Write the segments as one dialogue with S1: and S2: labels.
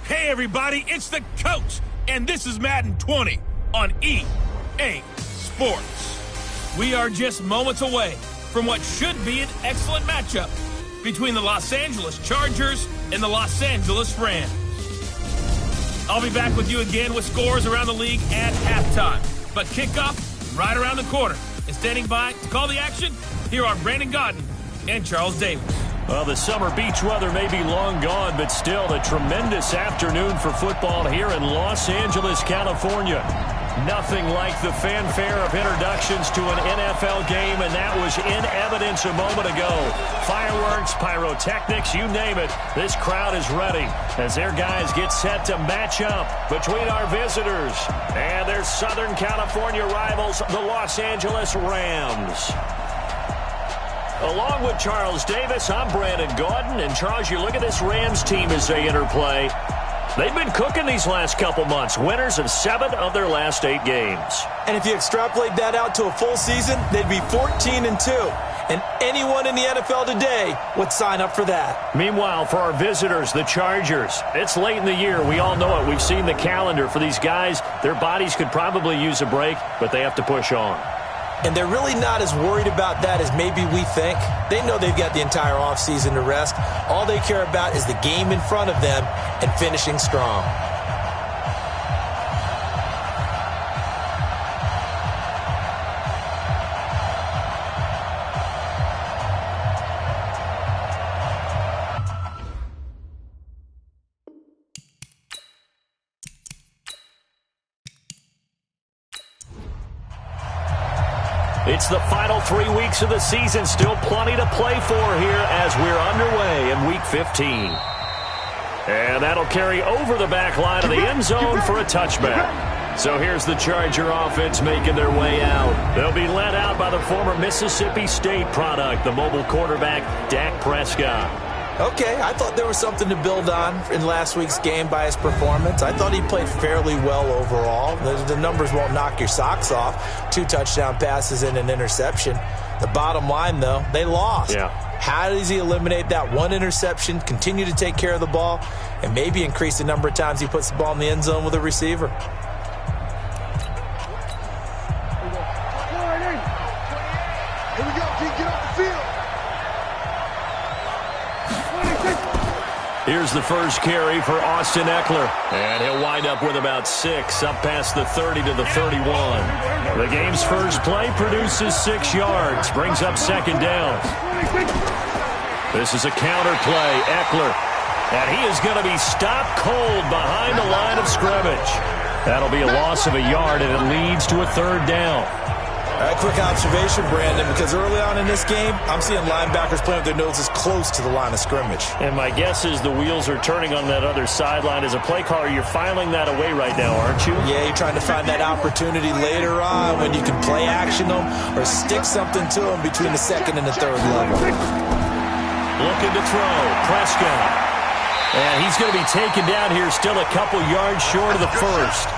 S1: Hey everybody, it's the coach, and this is Madden 20 on EA Sports. We are just moments away from what should be an excellent matchup between the Los Angeles Chargers and the Los Angeles Rams. I'll be back with you again with scores around the league at halftime. But kickoff right around the corner. And standing by to call the action, here are Brandon Godden and Charles Davis.
S2: Well, the summer beach weather may be long gone, but still a tremendous afternoon for football here in Los Angeles, California. Nothing like the fanfare of introductions to an NFL game, and that was in evidence a moment ago. Fireworks, pyrotechnics, you name it. This crowd is ready as their guys get set to match up between our visitors and their Southern California rivals, the Los Angeles Rams. Along with Charles Davis, I'm Brandon Gaudin. And, Charles, you look at this Rams team as they interplay. They've been cooking these last couple months, winners of 7 of their last 8 games.
S3: And if you extrapolate that out to a full season, they'd be 14-2. And anyone in the NFL today would sign up for that.
S2: Meanwhile, for our visitors, the Chargers, it's late in the year. We all know it. We've seen the calendar for these guys. Their bodies could probably use a break, but they have to push on.
S3: And they're really not as worried about that as maybe we think. They know they've got the entire offseason to rest. All they care about is the game in front of them and finishing strong.
S2: It's the final 3 weeks of the season. Still plenty to play for here as we're underway in Week 15. And that'll carry over the back line of the end zone for a touchback. So here's the Charger offense making their way out. They'll be led out by the former Mississippi State product, the mobile quarterback, Dak Prescott.
S3: Okay, I thought there was something to build on in last week's game by his performance. I thought he played fairly well overall. The numbers won't knock your socks off. 2 touchdown passes and an interception. The bottom line, though, they lost.
S2: Yeah.
S3: How does he eliminate that one interception, continue to take care of the ball, and maybe increase the number of times he puts the ball in the end zone with a receiver?
S4: Here we go, Pete, get off the field.
S2: Here's the first carry for Austin Eckler. And he'll wind up with about 6, up past the 30 to the 31. The game's first play produces 6 yards, brings up second down. This is a counter play, Eckler. And he is going to be stopped cold behind the line of scrimmage. That'll be a loss of a yard, and it leads to a 3rd down.
S3: All right, quick observation, Brandon, because early on in this game, I'm seeing linebackers playing with their noses close to the line of scrimmage.
S2: And my guess is the wheels are turning on that other sideline. As a play caller, you're filing that away right now, aren't you?
S3: Yeah, you're trying to find that opportunity later on when you can play action them or stick something to them between the 2nd and the 3rd level.
S2: Looking to throw, Prescott. And he's going to be taken down here, still a couple yards short of the first.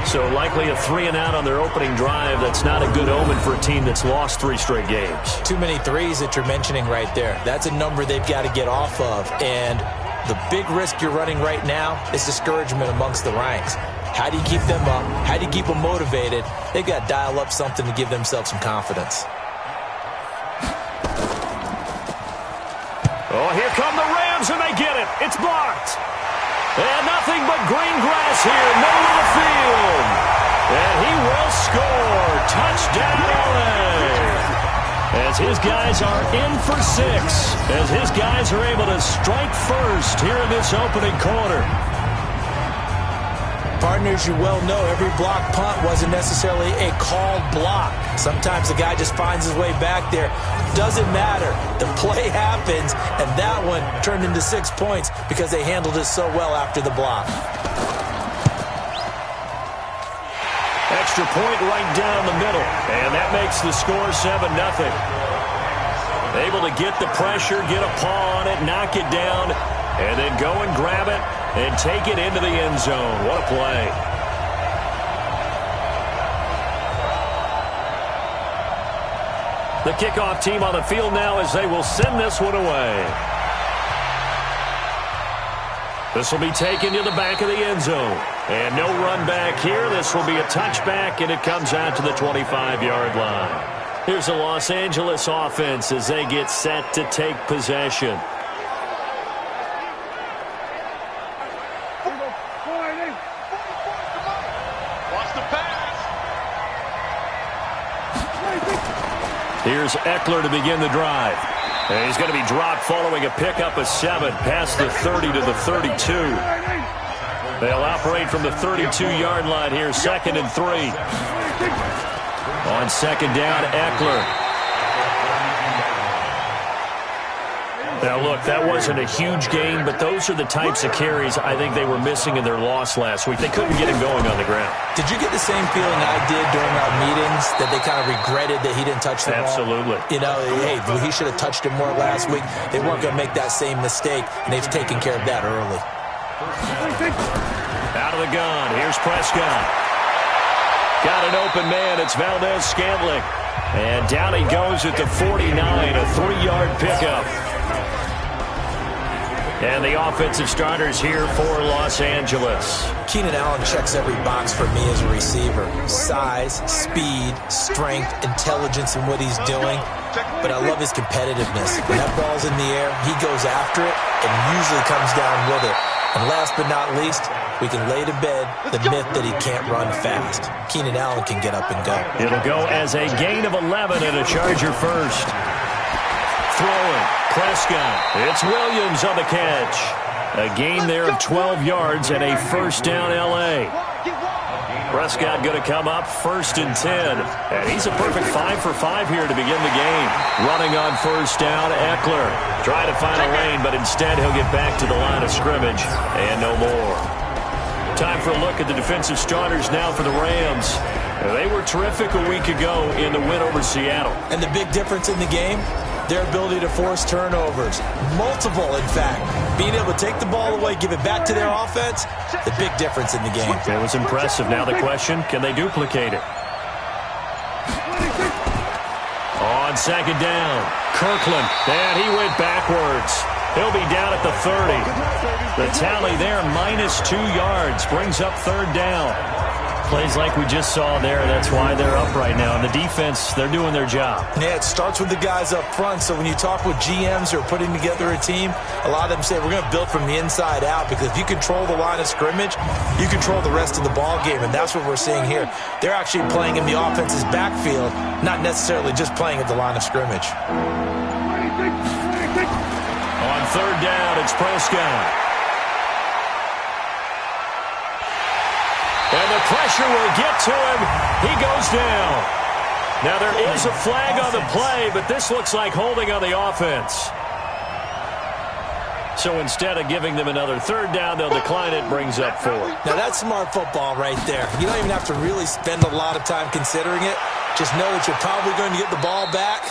S2: So likely a 3-and-out on their opening drive. That's not a good omen for a team that's lost 3 straight games.
S3: Too many threes that you're mentioning right there. That's a number they've got to get off of. And the big risk you're running right now is discouragement amongst the ranks. How do you keep them up? How do you keep them motivated? They've got to dial up something to give themselves some confidence.
S2: Oh, here come the Rams, and they get it. It's blocked. And nothing but green grass here, middle of the field. And he will score. Touchdown, LA. As his guys are in for 6. As his guys are able to strike first here in this opening quarter.
S3: Partners, you well know every block punt wasn't necessarily a called block. Sometimes the guy just finds his way back there. Doesn't matter. The play happens, and that one turned into 6 points because they handled it so well after the block.
S2: Extra point right down the middle, and that makes the score 7-0. Able to get the pressure, get a paw on it, knock it down, and then go and grab it and take it into the end zone. What a play. The kickoff team on the field now as they will send this one away. This will be taken to the back of the end zone. And no run back here. This will be a touchback, and it comes out to the 25-yard line. Here's the Los Angeles offense as they get set to take possession. Here's Eckler to begin the drive. And he's going to be dropped following a pickup of 7 past the 30 to the 32. They'll operate from the 32-yard line here, 2nd and 3. On 2nd down, Eckler. Now, look, that wasn't a huge gain, but those are the types of carries I think they were missing in their loss last week. They couldn't get him going on the ground.
S3: Did you get the same feeling I did during our meetings, that they kind of regretted that he didn't touch the ball?
S2: Absolutely.
S3: You know, hey, he should have touched it more last week. They weren't going to make that same mistake, and they've taken care of that early.
S2: Out of the gun. Here's Prescott. Got an open man. It's Valdez-Scantling. And down he goes at the 49, a 3-yard pickup. And the offensive starters here for Los Angeles.
S3: Keenan Allen checks every box for me as a receiver. Size, speed, strength, intelligence in what he's doing. But I love his competitiveness. When that ball's in the air, he goes after it and usually comes down with it. And last but not least, we can lay to bed the myth that he can't run fast. Keenan Allen can get up and go.
S2: It'll go as a gain of 11 and a Charger first. Throwing, Prescott. It's Williams on the catch. A gain there of 12 yards and a first down L.A. Prescott going to come up 1st and 10. And he's a perfect 5 for 5 here to begin the game. Running on first down, Eckler. Try to find a lane, but instead he'll get back to the line of scrimmage. And no more. Time for a look at the defensive starters now for the Rams. They were terrific a week ago in the win over Seattle.
S3: And the big difference in the game? Their ability to force turnovers. Multiple, in fact. Being able to take the ball away, give it back to their offense, the big difference in the game.
S2: It was impressive. Now the question, can they duplicate it? On 2nd down, Kirkland. And he went backwards. He'll be down at the 30. The tally there, -2 yards, brings up 3rd down. Plays like we just saw there. That's why they're up right now. And the defense, they're doing their job.
S3: Yeah, it starts with the guys up front. So when you talk with GMs who are putting together a team, a lot of them say we're going to build from the inside out, because if you control the line of scrimmage, you control the rest of the ball game. And that's what we're seeing here. They're actually playing in the offense's backfield, not necessarily just playing at the line of scrimmage.
S2: On 3rd down, it's Prescott. And the pressure will get to him. He goes down. Now, there is a flag on the play, but this looks like holding on the offense. So instead of giving them another 3rd down, they'll decline it, brings up 4.
S3: Now, that's smart football right there. You don't even have to really spend a lot of time considering it. Just know that you're probably going to get the ball back.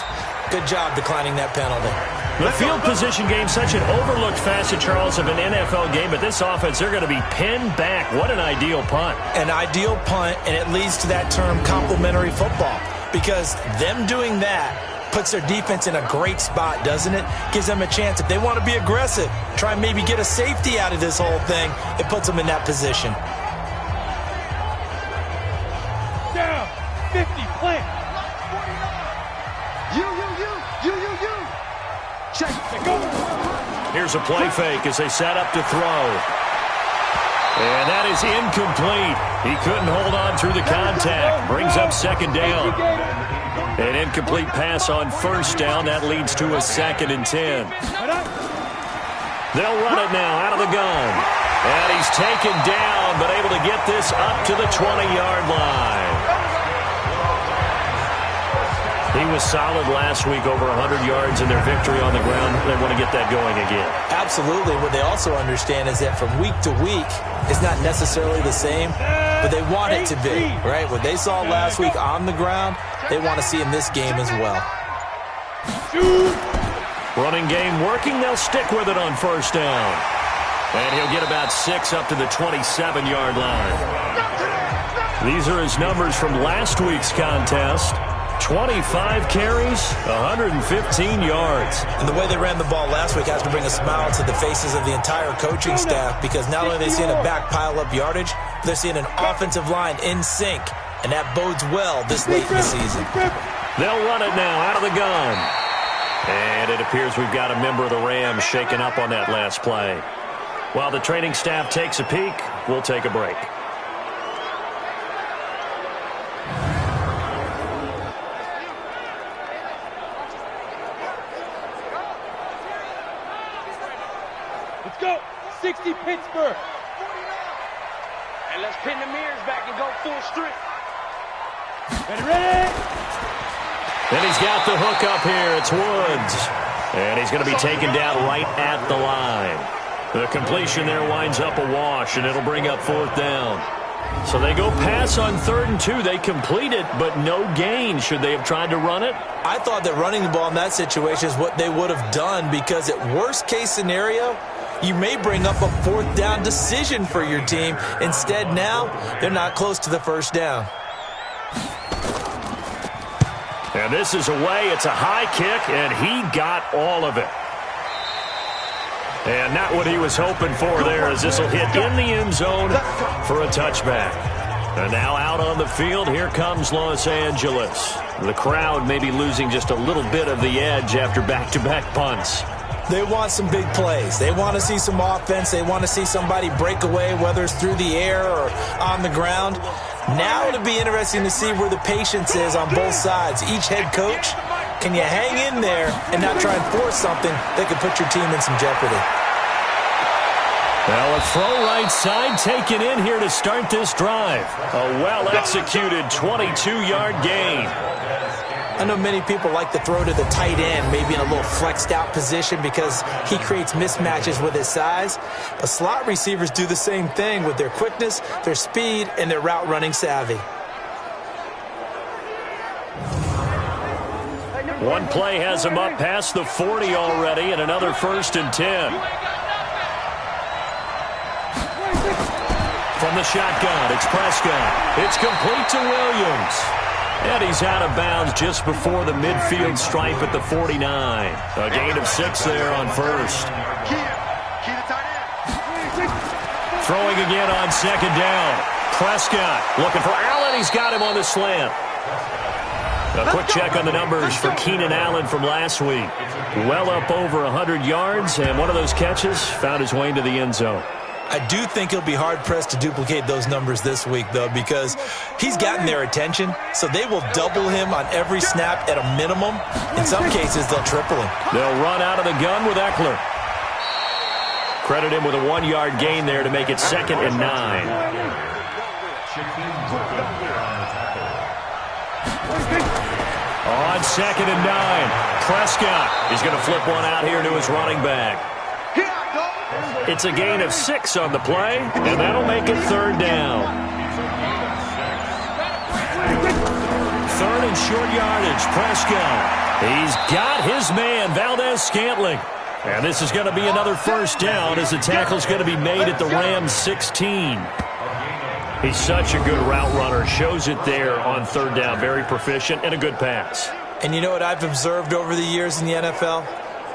S3: Good job declining that penalty.
S2: The field position game, such an overlooked facet, Charles, of an NFL game, but this offense, they're going to be pinned back. What an ideal punt.
S3: An ideal punt, and it leads to that term complementary football, because them doing that puts their defense in a great spot, doesn't it? Gives them a chance. If they want to be aggressive, try and maybe get a safety out of this whole thing, it puts them in that position.
S4: Down, 50, plant. Check, go.
S2: Here's a play fake as they set up to throw. And that is incomplete. He couldn't hold on through the contact. Brings up 2nd down. An incomplete pass on 1st down. That leads to a 2nd and 10. They'll run it now out of the gun. And he's taken down, but able to get this up to the 20-yard line. He was solid last week, over 100 yards in their victory on the ground. They want to get that going again.
S3: Absolutely. What they also understand is that from week to week, it's not necessarily the same, but they want it to be, right? What they saw last week on the ground, they want to see in this game as well.
S2: Running game working. They'll stick with it on 1st down. And he'll get about 6 up to the 27-yard line. These are his numbers from last week's contest. 25 carries, 115 yards.
S3: And the way they ran the ball last week has to bring a smile to the faces of the entire coaching staff, because not only are they seeing a back pile up yardage, they're seeing an offensive line in sync, and that bodes well this late in the season.
S2: They'll run it now out of the gun. And it appears we've got a member of the Rams shaken up on that last play. While the training staff takes a peek, we'll take a break.
S4: Let's go. 60 Pittsburgh.
S5: And let's pin the mirrors back and go full strength.
S4: Ready?
S2: And he's got the hook up here. It's Woods. And he's going to be taken down right at the line. The completion there winds up a wash, and it'll bring up 4th down. So they go pass on 3rd and 2. They complete it, but no gain. Should they have tried to run it?
S3: I thought that running the ball in that situation is what they would have done, because at worst case scenario, you may bring up a 4th down decision for your team. Instead, now, they're not close to the 1st down.
S2: And this is away. It's a high kick, and he got all of it. And not what he was hoping for there, as this will hit in the end zone for a touchback. And now out on the field, here comes Los Angeles. The crowd may be losing just a little bit of the edge after back-to-back punts.
S3: They want some big plays. They want to see some offense. They want to see somebody break away, whether it's through the air or on the ground. Now it'll be interesting to see where the patience is on both sides. Each head coach, can you hang in there and not try and force something that could put your team in some jeopardy?
S2: Well, a throw right side taken in here to start this drive. A well-executed 22-yard gain.
S3: I know many people like to throw to the tight end, maybe in a little flexed out position, because he creates mismatches with his size. But slot receivers do the same thing with their quickness, their speed, and their route running savvy.
S2: One play has him up past the 40 already, and another 1st and 10. From the shotgun, it's Prescott. It's complete to Williams. And he's out of bounds just before the midfield stripe at the 49. A gain of 6 there on 1st. Throwing again on 2nd down. Prescott looking for Allen. He's got him on the slant. A quick check on the numbers for Keenan Allen from last week. Well up over 100 yards, and one of those catches found his way into the end zone.
S3: I do think he'll be hard-pressed to duplicate those numbers this week, though, because he's gotten their attention, so they will double him on every snap at a minimum. In some cases, they'll triple him.
S2: They'll run out of the gun with Eckler. Credit him with a 1-yard gain there to make it 2nd and 9. On 2nd and 9, Prescott is going to flip one out here to his running back. It's a gain of 6 on the play, and that'll make it 3rd down. 3rd and short yardage, Prescott. He's got his man, Valdez-Scantling. And this is going to be another 1st down, as the tackle's going to be made at the Rams' 16. He's such a good route runner. Shows it there on 3rd down. Very proficient and a good pass.
S3: And you know what I've observed over the years in the NFL?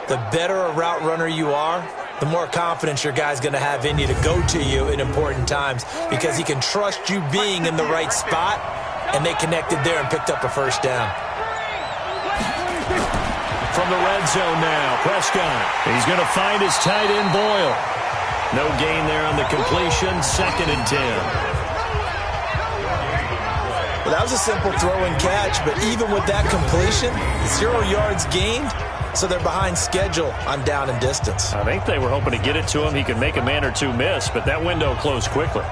S3: The better a route runner you are, the more confidence your guy's going to have in you to go to you in important times, because he can trust you being in the right spot, and they connected there and picked up a 1st down.
S2: From the red zone now, Prescott. He's going to find his tight end, Boyle. No gain there on the completion, 2nd and 10.
S3: Well, that was a simple throw and catch, but even with that completion, 0 yards gained, so they're behind schedule on down and distance.
S2: I think they were hoping to get it to him. He could make a man or two miss, but that window closed quickly.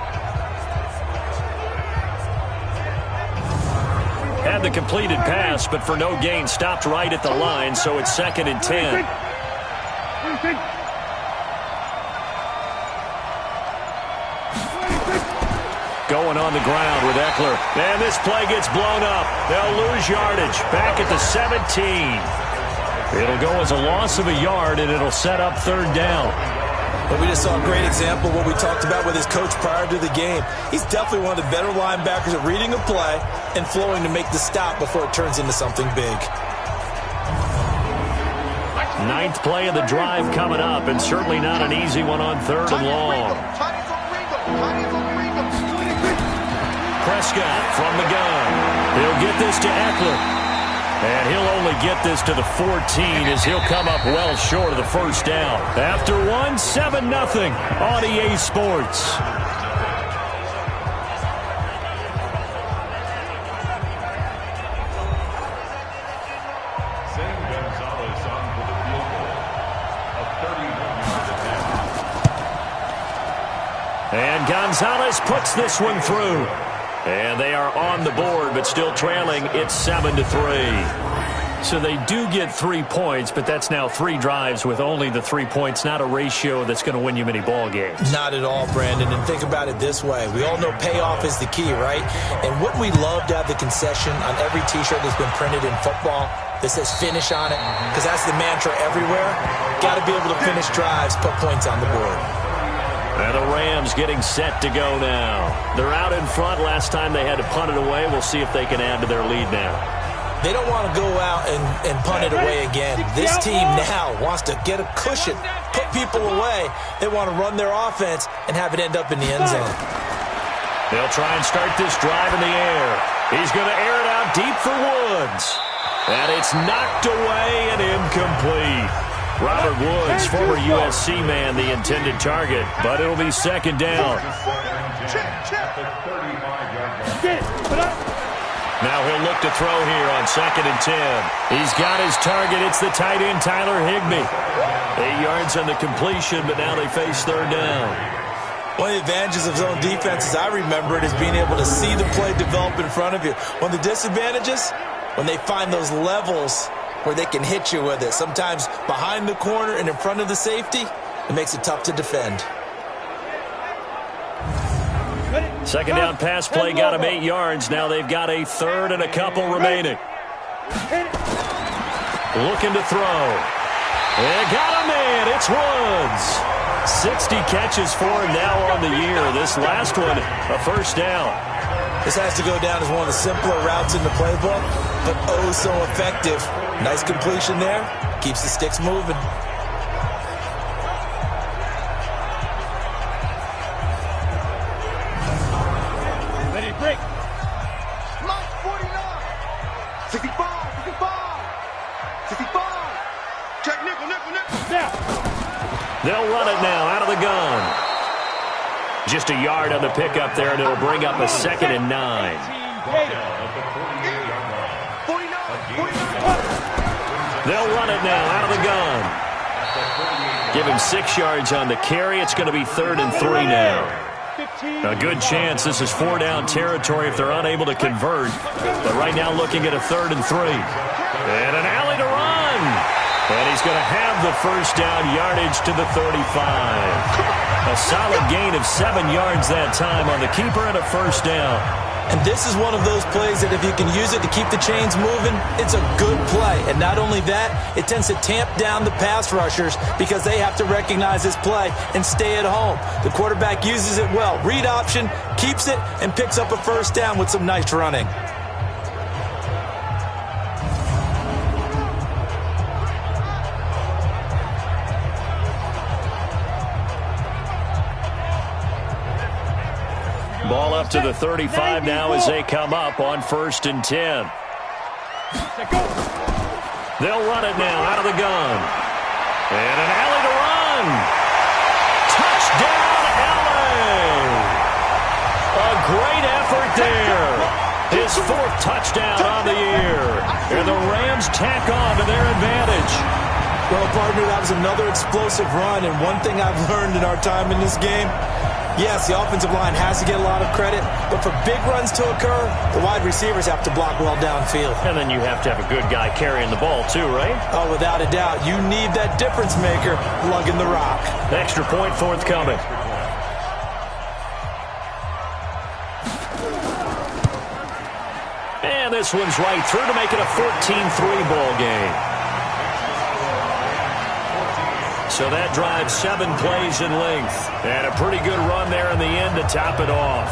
S2: Had the completed pass, but for no gain, stopped right at the line, so it's 2nd and 10. Going on the ground with Eckler. And this play gets blown up. They'll lose yardage. Back at the 17. It'll go as a loss of a yard, and it'll set up 3rd down.
S3: But we just saw a great example of what we talked about with his coach prior to the game. He's definitely one of the better linebackers at reading a play and flowing to make the stop before it turns into something big.
S2: Ninth play of the drive coming up, and certainly not an easy one on 3rd and long. Prescott from the gun. He'll get this to Eckler. And he'll only get this to the 14 as he'll come up well short of the first down. After one, 7-0 on EA Sports. And Gonzalez puts this one through. And they are on the board, but still trailing. It's 7-3. So they do get 3 points, but that's now 3 drives with only the 3 points, not a ratio that's going to win you many ball games.
S3: Not at all, Brandon. And think about it this way. We all know payoff is the key, right? And wouldn't we love to have the concession on every T-shirt that's been printed in football that says finish on it? Because that's the mantra everywhere. Got to be able to finish drives, put points on the board.
S2: And the Rams getting set to go now. They're out in front. Last time they had to punt it away. We'll see if they can add to their lead now.
S3: They don't want to go out and punt it away again. This team now wants to get a cushion, put people away. They want to run their offense and have it end up in the end zone.
S2: They'll try and start this drive in the air. He's going to air it out deep for Woods. And it's knocked away and incomplete. Robert Woods, former USC man, the intended target, but it'll be 2nd down. Now he'll look to throw here on 2nd and 10. He's got his target. It's the tight end, Tyler Higbee. 8 yards on the completion, but now they face 3rd down.
S3: One of the advantages of zone defense, as I remember it, is being able to see the play develop in front of you. One of the disadvantages, when they find those levels where they can hit you with it. Sometimes behind the corner and in front of the safety, it makes it tough to defend.
S2: 2nd down pass play got him 8 yards. Now they've got a 3rd and a couple remaining. Looking to throw. They got him in. It's Woods. 60 catches for him now on the year. This last one, a 1st down.
S3: This has to go down as one of the simpler routes in the playbook, but oh so effective. Nice completion there. Keeps the sticks moving.
S4: Ready to break. 49. 65. 65. Check nickel. Now.
S2: They'll run it now out of the gun. Just a yard on the pickup there, and it'll bring up a 2nd and 9. They'll run it now out of the gun. Give him 6 yards on the carry. It's going to be 3rd and 3 now. A good chance this is 4-down territory if they're unable to convert. But right now looking at a 3rd and 3. And an alley to run. And he's going to have the 1st down, yardage to the 35. A solid gain of 7 yards that time on the keeper and a 1st down.
S3: And this is one of those plays that if you can use it to keep the chains moving, it's a good play. And not only that, it tends to tamp down the pass rushers because they have to recognize this play and stay at home. The quarterback uses it well. Read option, keeps it, and picks up a 1st down with some nice running.
S2: Ball up to the 35 now as they come up on 1st and 10. They'll run it now out of the gun. And an alley to run. Touchdown, LA! A great effort there. His 4th touchdown on the year. And the Rams tack on to their advantage.
S3: Well, partner, that was another explosive run. And one thing I've learned in our time in this game, yes, the offensive line has to get a lot of credit, but for big runs to occur, the wide receivers have to block well downfield.
S2: And then you have to have a good guy carrying the ball too, right?
S3: Oh, without a doubt. You need that difference maker lugging the rock.
S2: Extra point forthcoming. And this one's right through to make it a 14-3 ball game. So that drives 7 plays in length. And a pretty good run there in the end to top it off.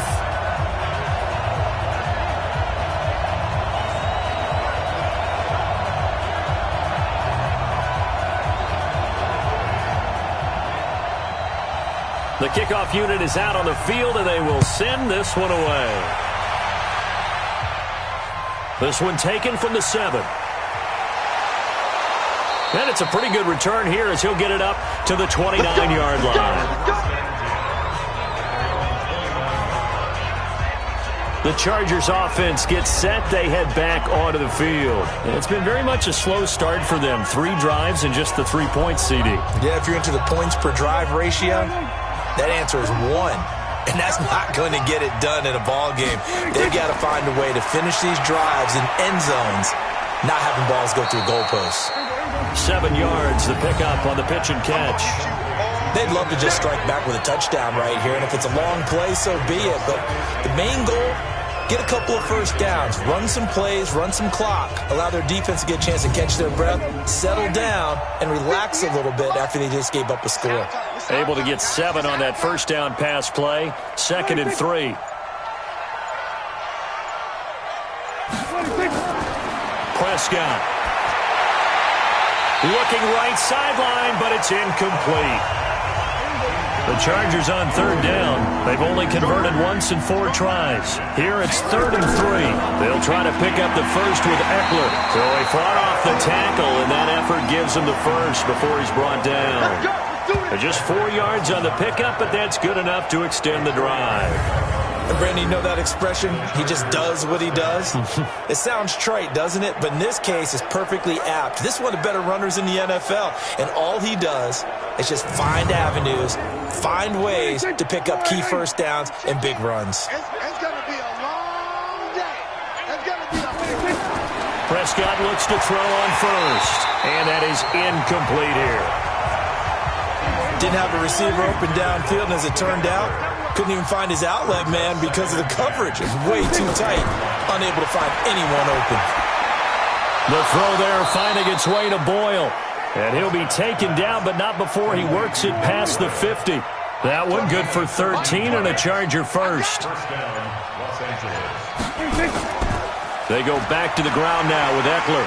S2: The kickoff unit is out on the field, and they will send this one away. This one taken from the 7. And it's a pretty good return here as he'll get it up to the 29-yard line. The Chargers offense gets set. They head back onto the field. And it's been very much a slow start for them. 3 drives and just the 3 points, CD.
S3: Yeah, if you're into the points per drive ratio, that answer is 1. And that's not going to get it done in a ball game. They've got to find a way to finish these drives in end zones, not having balls go through goalposts.
S2: 7 yards, the pickup on the pitch and catch.
S3: They'd love to just strike back with a touchdown right here, and if it's a long play, so be it. But the main goal, get a couple of first downs, run some plays, run some clock, allow their defense to get a chance to catch their breath, settle down, and relax a little bit after they just gave up a score.
S2: Able to get 7 on that first down pass play. 2nd and 3. Prescott. Looking right sideline, but it's incomplete. The Chargers on 3rd down. They've only converted once in 4 tries. Here it's 3rd and 3. They'll try to pick up the first with Eckler. So he fought off the tackle, and that effort gives him the first before he's brought down. Just 4 yards on the pickup, but that's good enough to extend the drive.
S3: And Brandon, you know that expression? He just does what he does? It sounds trite, doesn't it? But in this case, it's perfectly apt. This is one of the better runners in the NFL. And all he does is just find avenues, find ways to pick up key first downs and big runs.
S4: It's going to be a long day. It's going to be a big day.
S2: Prescott looks to throw on first. And that is incomplete here.
S3: Didn't have a receiver open downfield, and as it turned out, couldn't even find his outlet man because of the coverage. It was way too tight, unable to find anyone open.
S2: The throw there finding its way to Boyle. And he'll be taken down, but not before he works it past the 50. That one good for 13 and a Charger first. They go back to the ground now with Eckler.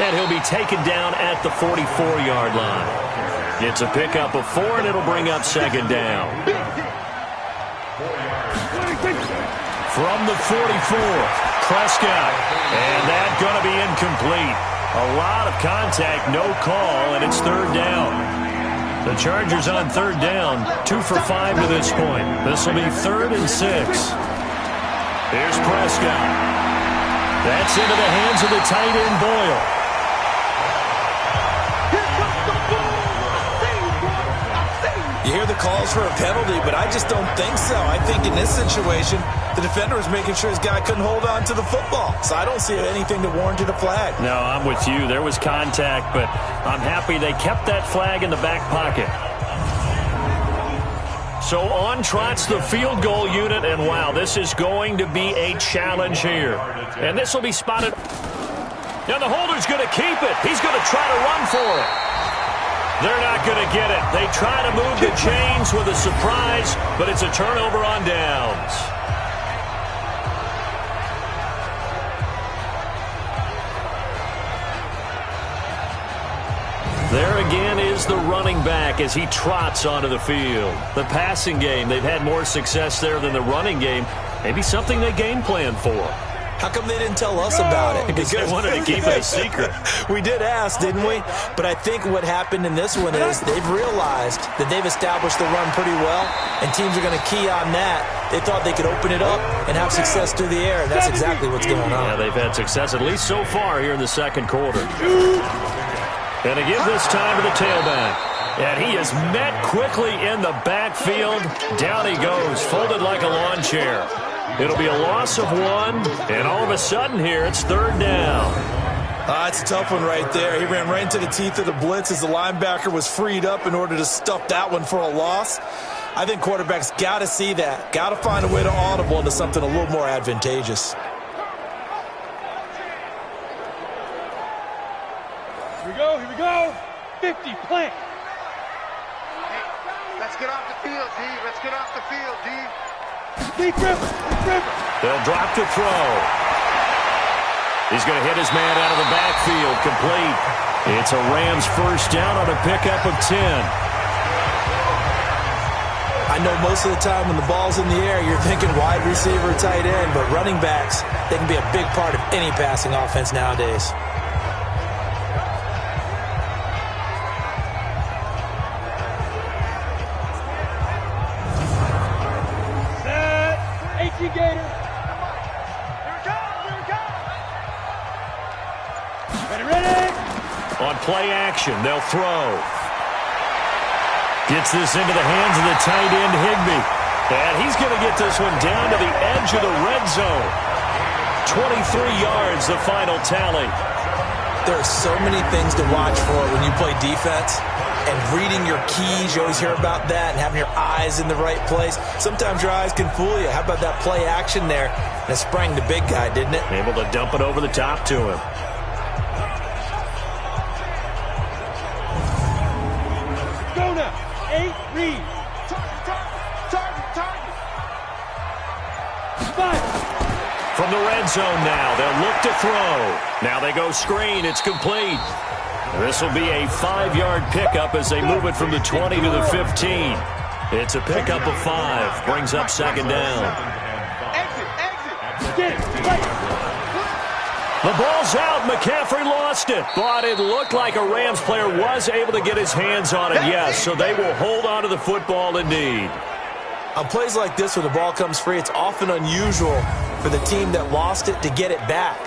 S2: And he'll be taken down at the 44-yard line. It's a pickup of 4, and it'll bring up 2nd down. From the 44, Prescott. And that's going to be incomplete. A lot of contact, no call, and it's 3rd down. The Chargers on 3rd down, 2 for 5 to this point. This will be 3rd and 6. Here's Prescott. That's into the hands of the tight end, Boyle.
S3: You hear the calls for a penalty, but I just don't think so. I think in this situation, the defender was making sure his guy couldn't hold on to the football. So I don't see anything to warrant a flag.
S2: No, I'm with you. There was contact, but I'm happy they kept that flag in the back pocket. So on trots the field goal unit, and wow, this is going to be a challenge here. And this will be spotted. And the holder's going to keep it. He's going to try to run for it. They're not going to get it. They try to move the chains with a surprise, but it's a turnover on downs. There again is the running back as he trots onto the field. The passing game, they've had more success there than the running game. Maybe something they game plan for.
S3: How come they didn't tell us about it?
S2: Because they wanted to keep it a secret.
S3: We did ask, didn't we? But I think what happened in this one is they've realized that they've established the run pretty well, and teams are going to key on that. They thought they could open it up and have success through the air, and that's exactly what's going on.
S2: Yeah, they've had success, at least so far, here in the 2nd quarter. And to give this time to the tailback. And he is met quickly in the backfield. Down he goes, folded like a lawn chair. It'll be a loss of 1, and all of a sudden here, it's 3rd down.
S3: It's a tough one right there. He ran right into the teeth of the blitz as the linebacker was freed up in order to stuff that one for a loss. I think quarterbacks got to see that. Got to find a way to audible into something a little more advantageous.
S5: Here we go. 50, plant.
S4: Let's get off the field, D. Let's get off the field, D.
S6: Deep river.
S2: They'll drop to throw. He's going to hit his man out of the backfield, complete. It's a Rams first down on a pickup of 10.
S3: I know most of the time when the ball's in the air, you're thinking wide receiver, tight end, but running backs, they can be a big part of any passing offense nowadays.
S6: Set. HE Gator. Ready.
S2: On play action, they'll throw. Gets this into the hands of the tight end, Higbee. And he's going to get this one down to the edge of the red zone. 23 yards, the final tally.
S3: There are so many things to watch for when you play defense. And reading your keys, you always hear about that, and having your eyes in the right place. Sometimes your eyes can fool you. How about that play action there? And it sprang the big guy, didn't it?
S2: Able to dump it over the top to him.
S6: Go now. 8, read. Target. 5.
S2: From the red zone now, they'll look to throw. Now they go screen. It's complete. This will be a 5-yard pickup as they move it from the 20 to the 15. It's a pickup of 5. Brings up second down.
S6: Get it. Right.
S2: The ball's out. McCaffrey lost it. But it looked like a Rams player was able to get his hands on it, yes. So they will hold on to the football indeed.
S3: On plays like this where the ball comes free, it's often unusual for the team that lost it to get it back.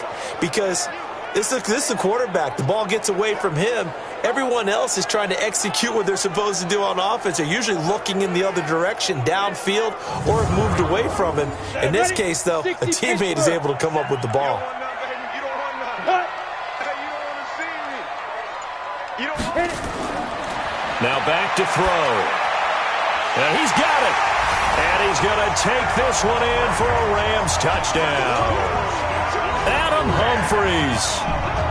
S3: Because this is the quarterback. The ball gets away from him. Everyone else is trying to execute what they're supposed to do on offense. They're usually looking in the other direction, downfield, or have moved away from him. In this case, though, a teammate is able to come up with the ball.
S2: Now back to throw. And he's got it. And he's going to take this one in for a Rams touchdown. Adam Humphries,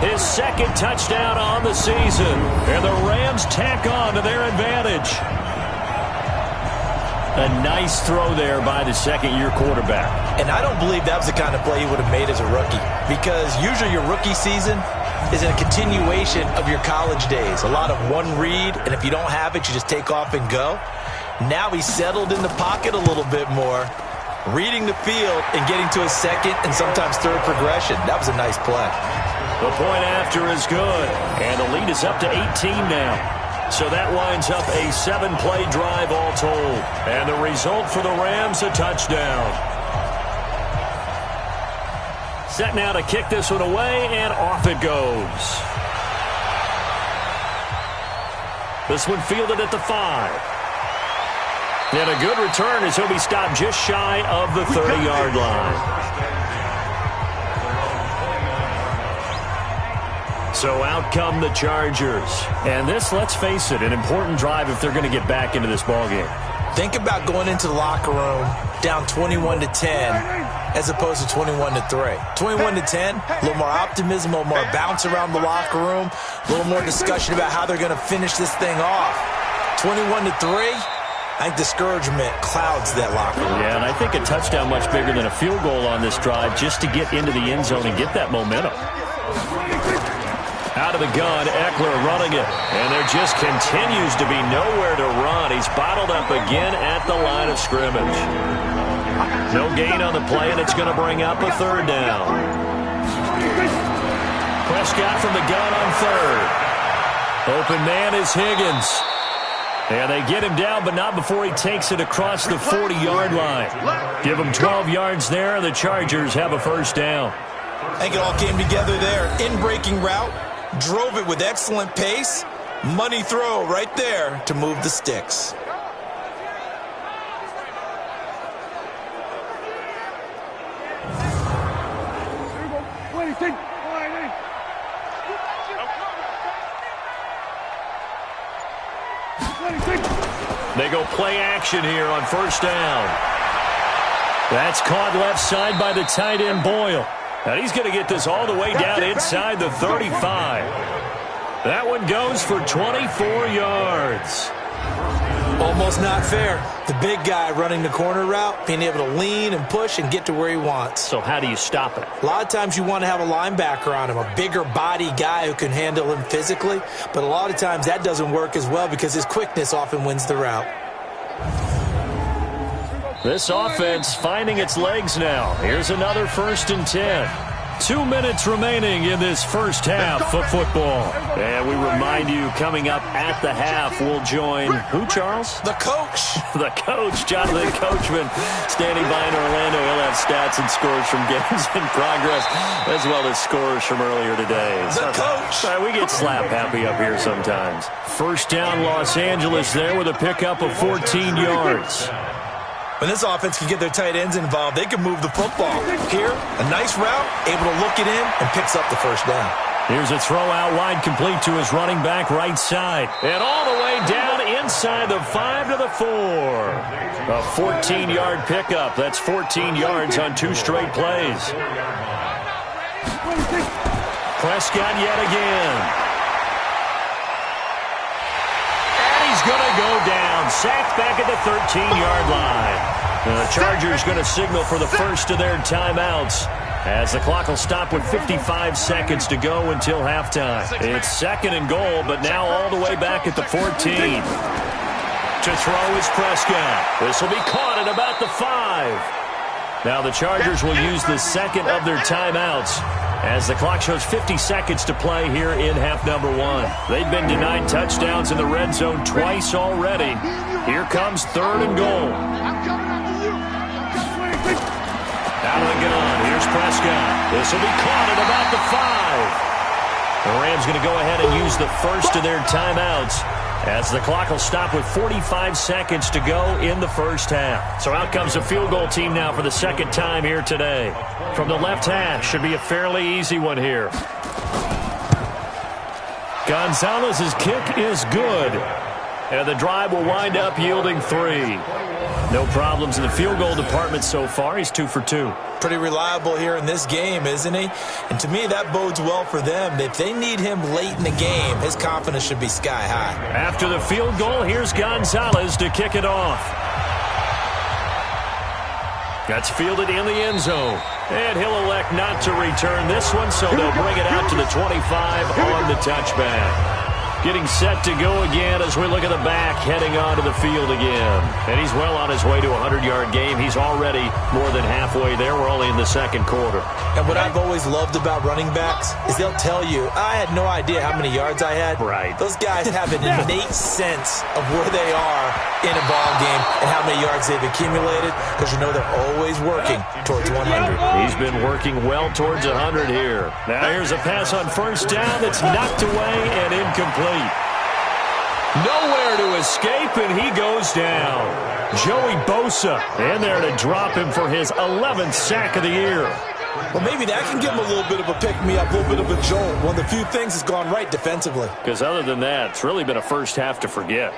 S2: his second touchdown on the season. And the Rams tack on to their advantage. A nice throw there by the second-year quarterback.
S3: And I don't believe that was the kind of play he would have made as a rookie. Because usually your rookie season is a continuation of your college days. A lot of one read, and if you don't have it, you just take off and go. Now he's settled in the pocket a little bit more, reading the field and getting to his second and sometimes third progression. That was a nice play.
S2: The point after is good, and the lead is up to 18 now. So that winds up a 7-play drive all told. And the result for the Rams, a touchdown. Set now to kick this one away, and off it goes. This one fielded at the 5. And a good return as he'll be stopped just shy of the 30-yard line. So out come the Chargers. And this, let's face it, an important drive if they're going to get back into this ballgame.
S3: Think about going into the locker room down 21-10 as opposed to 21-3. 21-10, a little more optimism, a little more bounce around the locker room, a little more discussion about how they're going to finish this thing off. 21-3, I think discouragement clouds that locker room.
S2: Yeah, and I think a touchdown much bigger than a field goal on this drive just to get into the end zone and get that momentum. Out of the gun, Eckler running it. And there just continues to be nowhere to run. He's bottled up again at the line of scrimmage. No gain on the play, and it's going to bring up a third down. Prescott from the gun on third. Open man is Higgins. And they get him down, but not before he takes it across the 40-yard line. Give him 12 yards there, and the Chargers have a first down.
S3: I think it all came together there. In-breaking route, drove it with excellent pace. Money throw right there to move the sticks.
S2: They go play action here on first down. That's caught left side by the tight end Boyle. And he's going to get this all the way down inside the 35. That one goes for 24 yards.
S3: Almost not fair. The big guy running the corner route, being able to lean and push and get to where he wants.
S2: So how do you stop it?
S3: A lot of times you want to have a linebacker on him, a bigger body guy who can handle him physically, but a lot of times that doesn't work as well because his quickness often wins the route.
S2: This offense finding its legs now. Here's another 1st and 10. 2 minutes remaining in this first half of football. And we remind you, coming up at the half, we'll join who, Charles?
S3: The coach.
S2: The coach, Jonathan Coachman, standing by in Orlando. He'll have stats and scores from games in progress, as well as scores from earlier today.
S3: The coach.
S2: We get slap happy up here sometimes. First down, Los Angeles there with a pickup of 14 yards.
S3: When this offense can get their tight ends involved, they can move the football. Here, a nice route, able to look it in, and picks up the first down.
S2: Here's a throw out wide, complete to his running back right side. And all the way down inside the 5 to the 4. A 14-yard pickup. That's 14 yards on 2 straight plays. Prescott yet again. And he's going to go down. Sacked back at the 13-yard line. The Chargers going to signal for the first of their timeouts, as the clock will stop with 55 seconds to go until halftime. It's 2nd and goal, but now all the way back at the 14. To throw is Prescott. This will be caught at about the 5. Now the Chargers will use the second of their timeouts, as the clock shows 50 seconds to play here in half number 1. They've been denied touchdowns in the red zone twice already. Here comes 3rd and goal. Out of the gun, here's Prescott. This will be caught at about the 5. The Rams going to go ahead and use the first of their timeouts, as the clock will stop with 45 seconds to go in the first half. So out comes the field goal team now for the second time here today. From the left hash, should be a fairly easy one here. Gonzalez's kick is good, and the drive will wind up yielding 3. No problems in the field goal department so far. He's 2 for 2.
S3: Pretty reliable here in this game, isn't he? And to me, that bodes well for them. If they need him late in the game, his confidence should be sky high.
S2: After the field goal, here's Gonzalez to kick it off. That's fielded in the end zone. And he'll elect not to return this one, so they'll bring it out to the 25 on the touchback. Getting set to go again as we look at the back, heading onto the field again. And he's well on his way to a 100-yard game. He's already more than halfway there. We're only in the second quarter.
S3: And what I've always loved about running backs is they'll tell you, I had no idea how many yards I had.
S2: Right.
S3: Those guys have an innate sense of where they are in a ball game and how many yards they've accumulated, because you know they're always working towards 100.
S2: He's been working well towards 100 here. Now here's a pass on first down that's knocked away and incomplete. Nowhere to escape, and he goes down. Joey Bosa in there to drop him for his 11th sack of the year.
S3: Well, maybe that can give him a little bit of a pick-me-up, a little bit of a jolt. One of the few things that's gone right defensively.
S2: Because other than that, it's really been a first half to forget.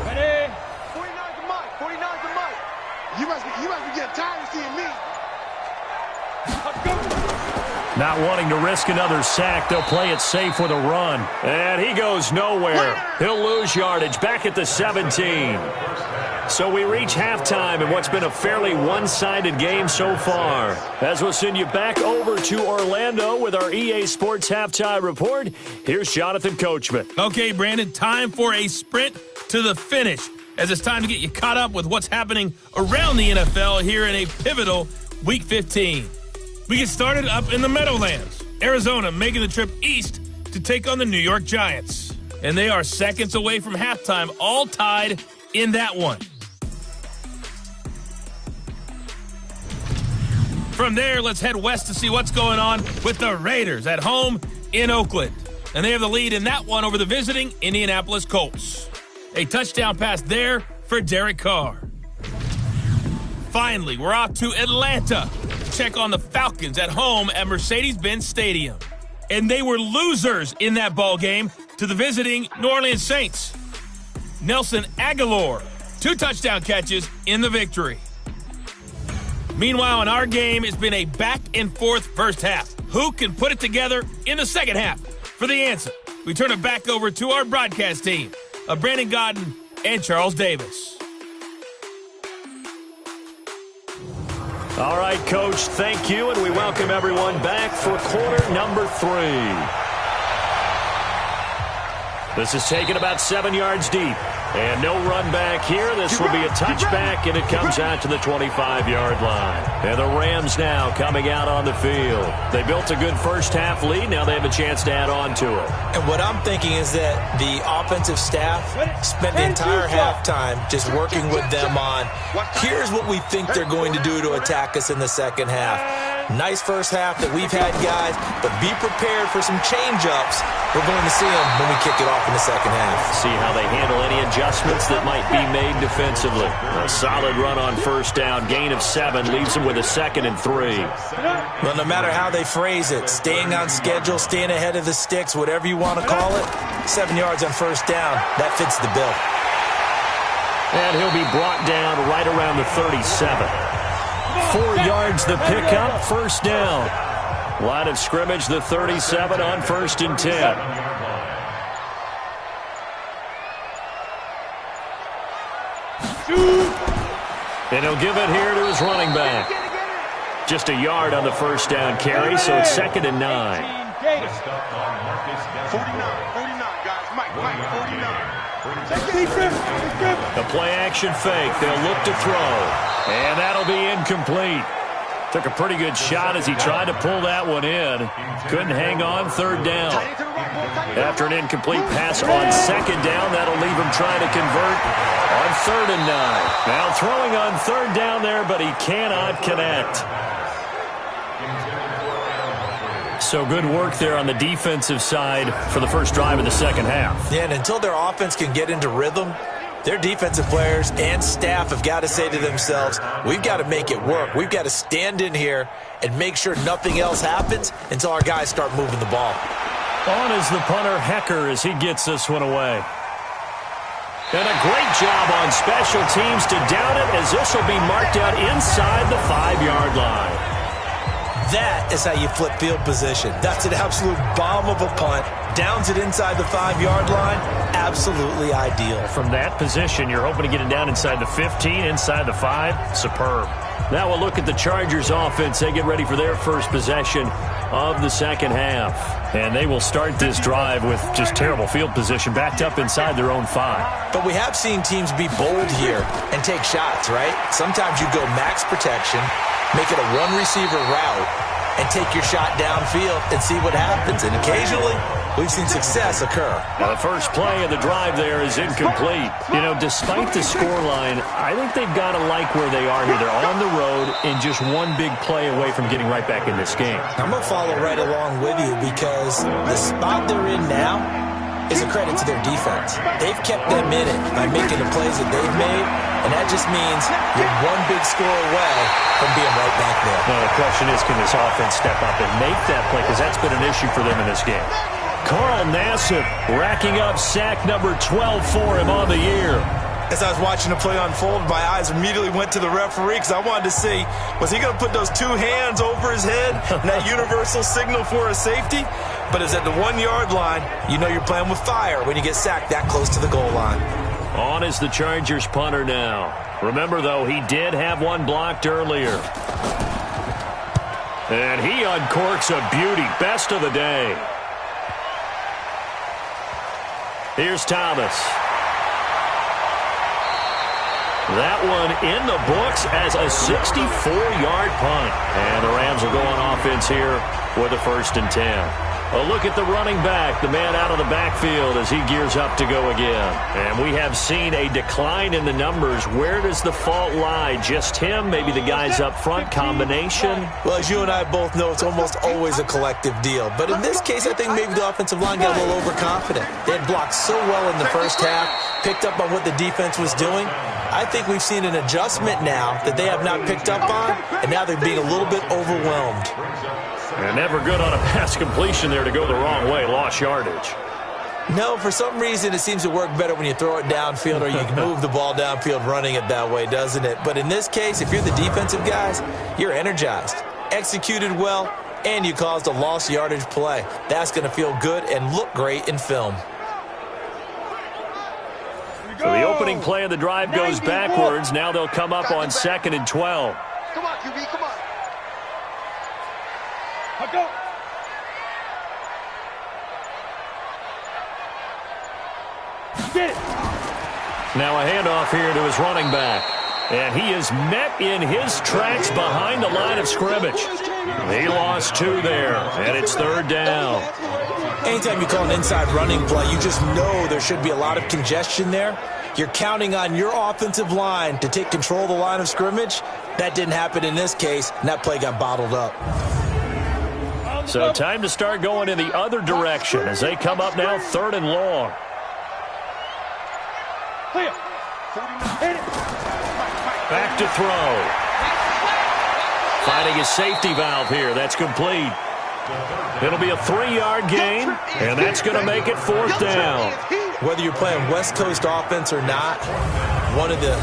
S6: Ready?
S4: 49's the mic. 49's the mic. You must be getting tired of seeing me.
S2: Not wanting to risk another sack, they'll play it safe with a run. And he goes nowhere. He'll lose yardage back at the 17. So we reach halftime in what's been a fairly one-sided game so far. As we'll send you back over to Orlando with our EA Sports Halftime Report, here's Jonathan Coachman.
S1: Okay, Brandon, time for a sprint to the finish, as it's time to get you caught up with what's happening around the NFL here in a pivotal Week 15. We get started up in the Meadowlands. Arizona making the trip east to take on the New York Giants. And they are seconds away from halftime, all tied in that one. From there, let's head west to see what's going on with the Raiders at home in Oakland. And they have the lead in that one over the visiting Indianapolis Colts. A touchdown pass there for Derek Carr. Finally, we're off to Atlanta. Check on the Falcons at home at Mercedes-Benz Stadium. And they were losers in that ball game to the visiting New Orleans Saints. Nelson Aguilar, 2 touchdown catches in the victory. Meanwhile, in our game, it's been a back-and-forth first half. who can put it together in the second half? For the answer, we turn it back over to our broadcast team of Brandon Godden and Charles Davis.
S2: All right, Coach, thank you, and we welcome everyone back for quarter number 3. This is taken about 7 yards deep. And no run back here. This will be a touchback, and it comes out to the 25-yard line. And the Rams now coming out on the field. They built a good first-half lead. Now they have a chance to add on to it.
S3: And what I'm thinking is that the offensive staff spent the entire halftime just working with them on, here's what we think they're going to do to attack us in the second half. Nice first half that we've had, guys, but be prepared for some change-ups. We're going to see them when we kick it off in the second half.
S2: See how they handle any adjustments that might be made defensively. A solid run on first down. Gain of 7 leaves them with a 2nd and 3.
S3: Well, no matter how they phrase it, staying on schedule, staying ahead of the sticks, whatever you want to call it, 7 yards on first down, that fits the bill.
S2: And he'll be brought down right around the 37. 4 yards the pickup, first down. Line of scrimmage, the 37 on 1st and 10. And he'll give it here to his running back. Just a yard on the first down carry, so it's 2nd and 9.
S4: 49, guys. Mike, 49.
S2: The play-action fake. They'll look to throw. And that'll be incomplete. Took a pretty good shot as he tried to pull that one in. Couldn't hang on, 3rd down. After an incomplete pass on 2nd down, that'll leave him trying to convert on 3rd and 9. Now throwing on 3rd down there, but he cannot connect. So good work there on the defensive side for the first drive of the second half.
S3: Yeah, and until their offense can get into rhythm, their defensive players and staff have got to say to themselves, we've got to make it work. We've got to stand in here and make sure nothing else happens until our guys start moving the ball.
S2: On is the punter, Hecker, as he gets this one away. And a great job on special teams to down it, as this will be marked out inside the 5-yard line.
S3: That is how you flip field position. That's an absolute bomb of a punt. Downs it inside the 5-yard line. Absolutely ideal.
S2: From that position, you're hoping to get it down inside the 15, inside the 5. Superb. Now we'll look at the Chargers offense. They get ready for their first possession of the second half. And they will start this drive with just terrible field position, backed up inside their own 5.
S3: But we have seen teams be bold here and take shots, right? Sometimes you go max protection, make it a one-receiver route, and take your shot downfield and see what happens. And occasionally, we've seen success occur.
S2: Now the first play of the drive there is incomplete. You know, despite the scoreline, I think they've got to like where they are here. They're on the road and just one big play away from getting right back in this game.
S3: I'm going to follow right along with you because the spot they're in now is a credit to their defense. They've kept them in it by making the plays that they've made, and that just means you're one big score away from being right back there.
S2: Well, the question is, can this offense step up and make that play? Because that's been an issue for them in this game. Carl Nassib racking up sack number 12 for him on the year.
S3: As I was watching the play unfold, my eyes immediately went to the referee because I wanted to see, was he going to put those 2 hands over his head and that universal signal for a safety? But it's at the 1-yard line. You know you're playing with fire when you get sacked that close to the goal line.
S2: On is the Chargers punter now. Remember, though, he did have one blocked earlier. And he uncorks a beauty. Best of the day. Here's Thomas. That one in the books as a 64-yard punt. And the Rams will go on offense here with a 1st and 10. A look at the running back, the man out of the backfield as he gears up to go again. And we have seen a decline in the numbers. Where does the fault lie? Just him? Maybe the guys up front? Combination?
S3: Well, as you and I both know, it's almost always a collective deal. But in this case, I think maybe the offensive line got a little overconfident. They had blocked so well in the first half, picked up on what the defense was doing. I think we've seen an adjustment now that they have not picked up on, and now they're being a little bit overwhelmed.
S2: And never good on a pass completion there to go the wrong way. Lost yardage.
S3: No, for some reason it seems to work better when you throw it downfield or you can move the ball downfield running it that way, doesn't it? But in this case, if you're the defensive guys, you're energized, executed well, and you caused a lost yardage play. That's going to feel good and look great in film.
S2: So the opening play of the drive goes backwards. Now they'll come up on 2nd and 12.
S4: Come on, QB, come on.
S6: I'll go. Get it.
S2: Now a handoff here to his running back. And he is met in his tracks behind the line of scrimmage. He lost 2 there, and it's 3rd down.
S3: Anytime you call an inside running play, you just know there should be a lot of congestion there. You're counting on your offensive line to take control of the line of scrimmage. That didn't happen in this case, and that play got bottled up.
S2: So time to start going in the other direction as they come up now 3rd and long.
S6: Clear. Hit it.
S2: Back to throw. Finding his safety valve here. That's complete. It'll be a 3-yard gain, and that's going to make it 4th down.
S3: Whether you're playing West Coast offense or not, one of the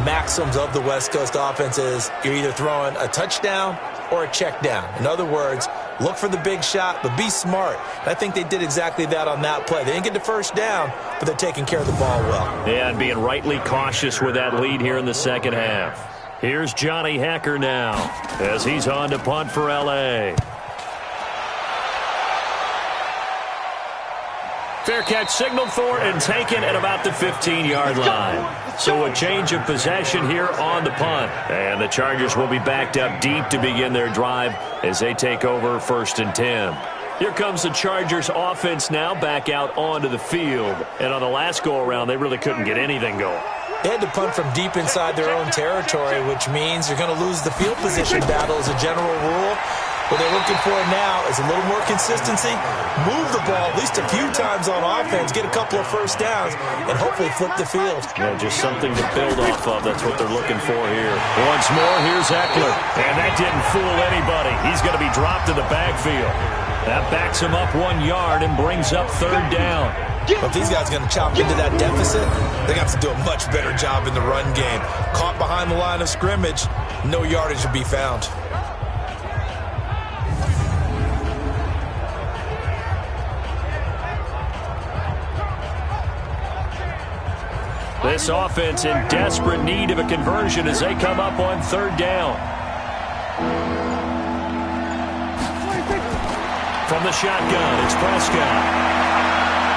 S3: maxims of the West Coast offense is you're either throwing a touchdown or a check down. In other words, look for the big shot, but be smart. And I think they did exactly that on that play. They didn't get the first down, but they're taking care of the ball well.
S2: Yeah, and being rightly cautious with that lead here in the second half. Here's Johnny Hecker now as he's on to punt for L.A. Fair catch signaled for and taken at about the 15-yard line. So a change of possession here on the punt. And the Chargers will be backed up deep to begin their drive as they take over 1st and 10. Here comes the Chargers offense now back out onto the field. And on the last go-around, they really couldn't get anything going.
S3: They had to punt from deep inside their own territory, which means you're going to lose the field position battle as a general rule. What they're looking for now is a little more consistency, move the ball at least a few times on offense, get a couple of first downs, and hopefully flip the field.
S2: Yeah, just something to build off of. That's what they're looking for here. Once more, here's Eckler. And that didn't fool anybody. He's going to be dropped in the backfield. That backs him up 1 yard and brings up 3rd down.
S3: But if these guys are going to chop into that deficit, they got to do a much better job in the run game. Caught behind the line of scrimmage, no yardage to be found.
S2: This offense in desperate need of a conversion as they come up on 3rd down. From the shotgun, it's Prescott.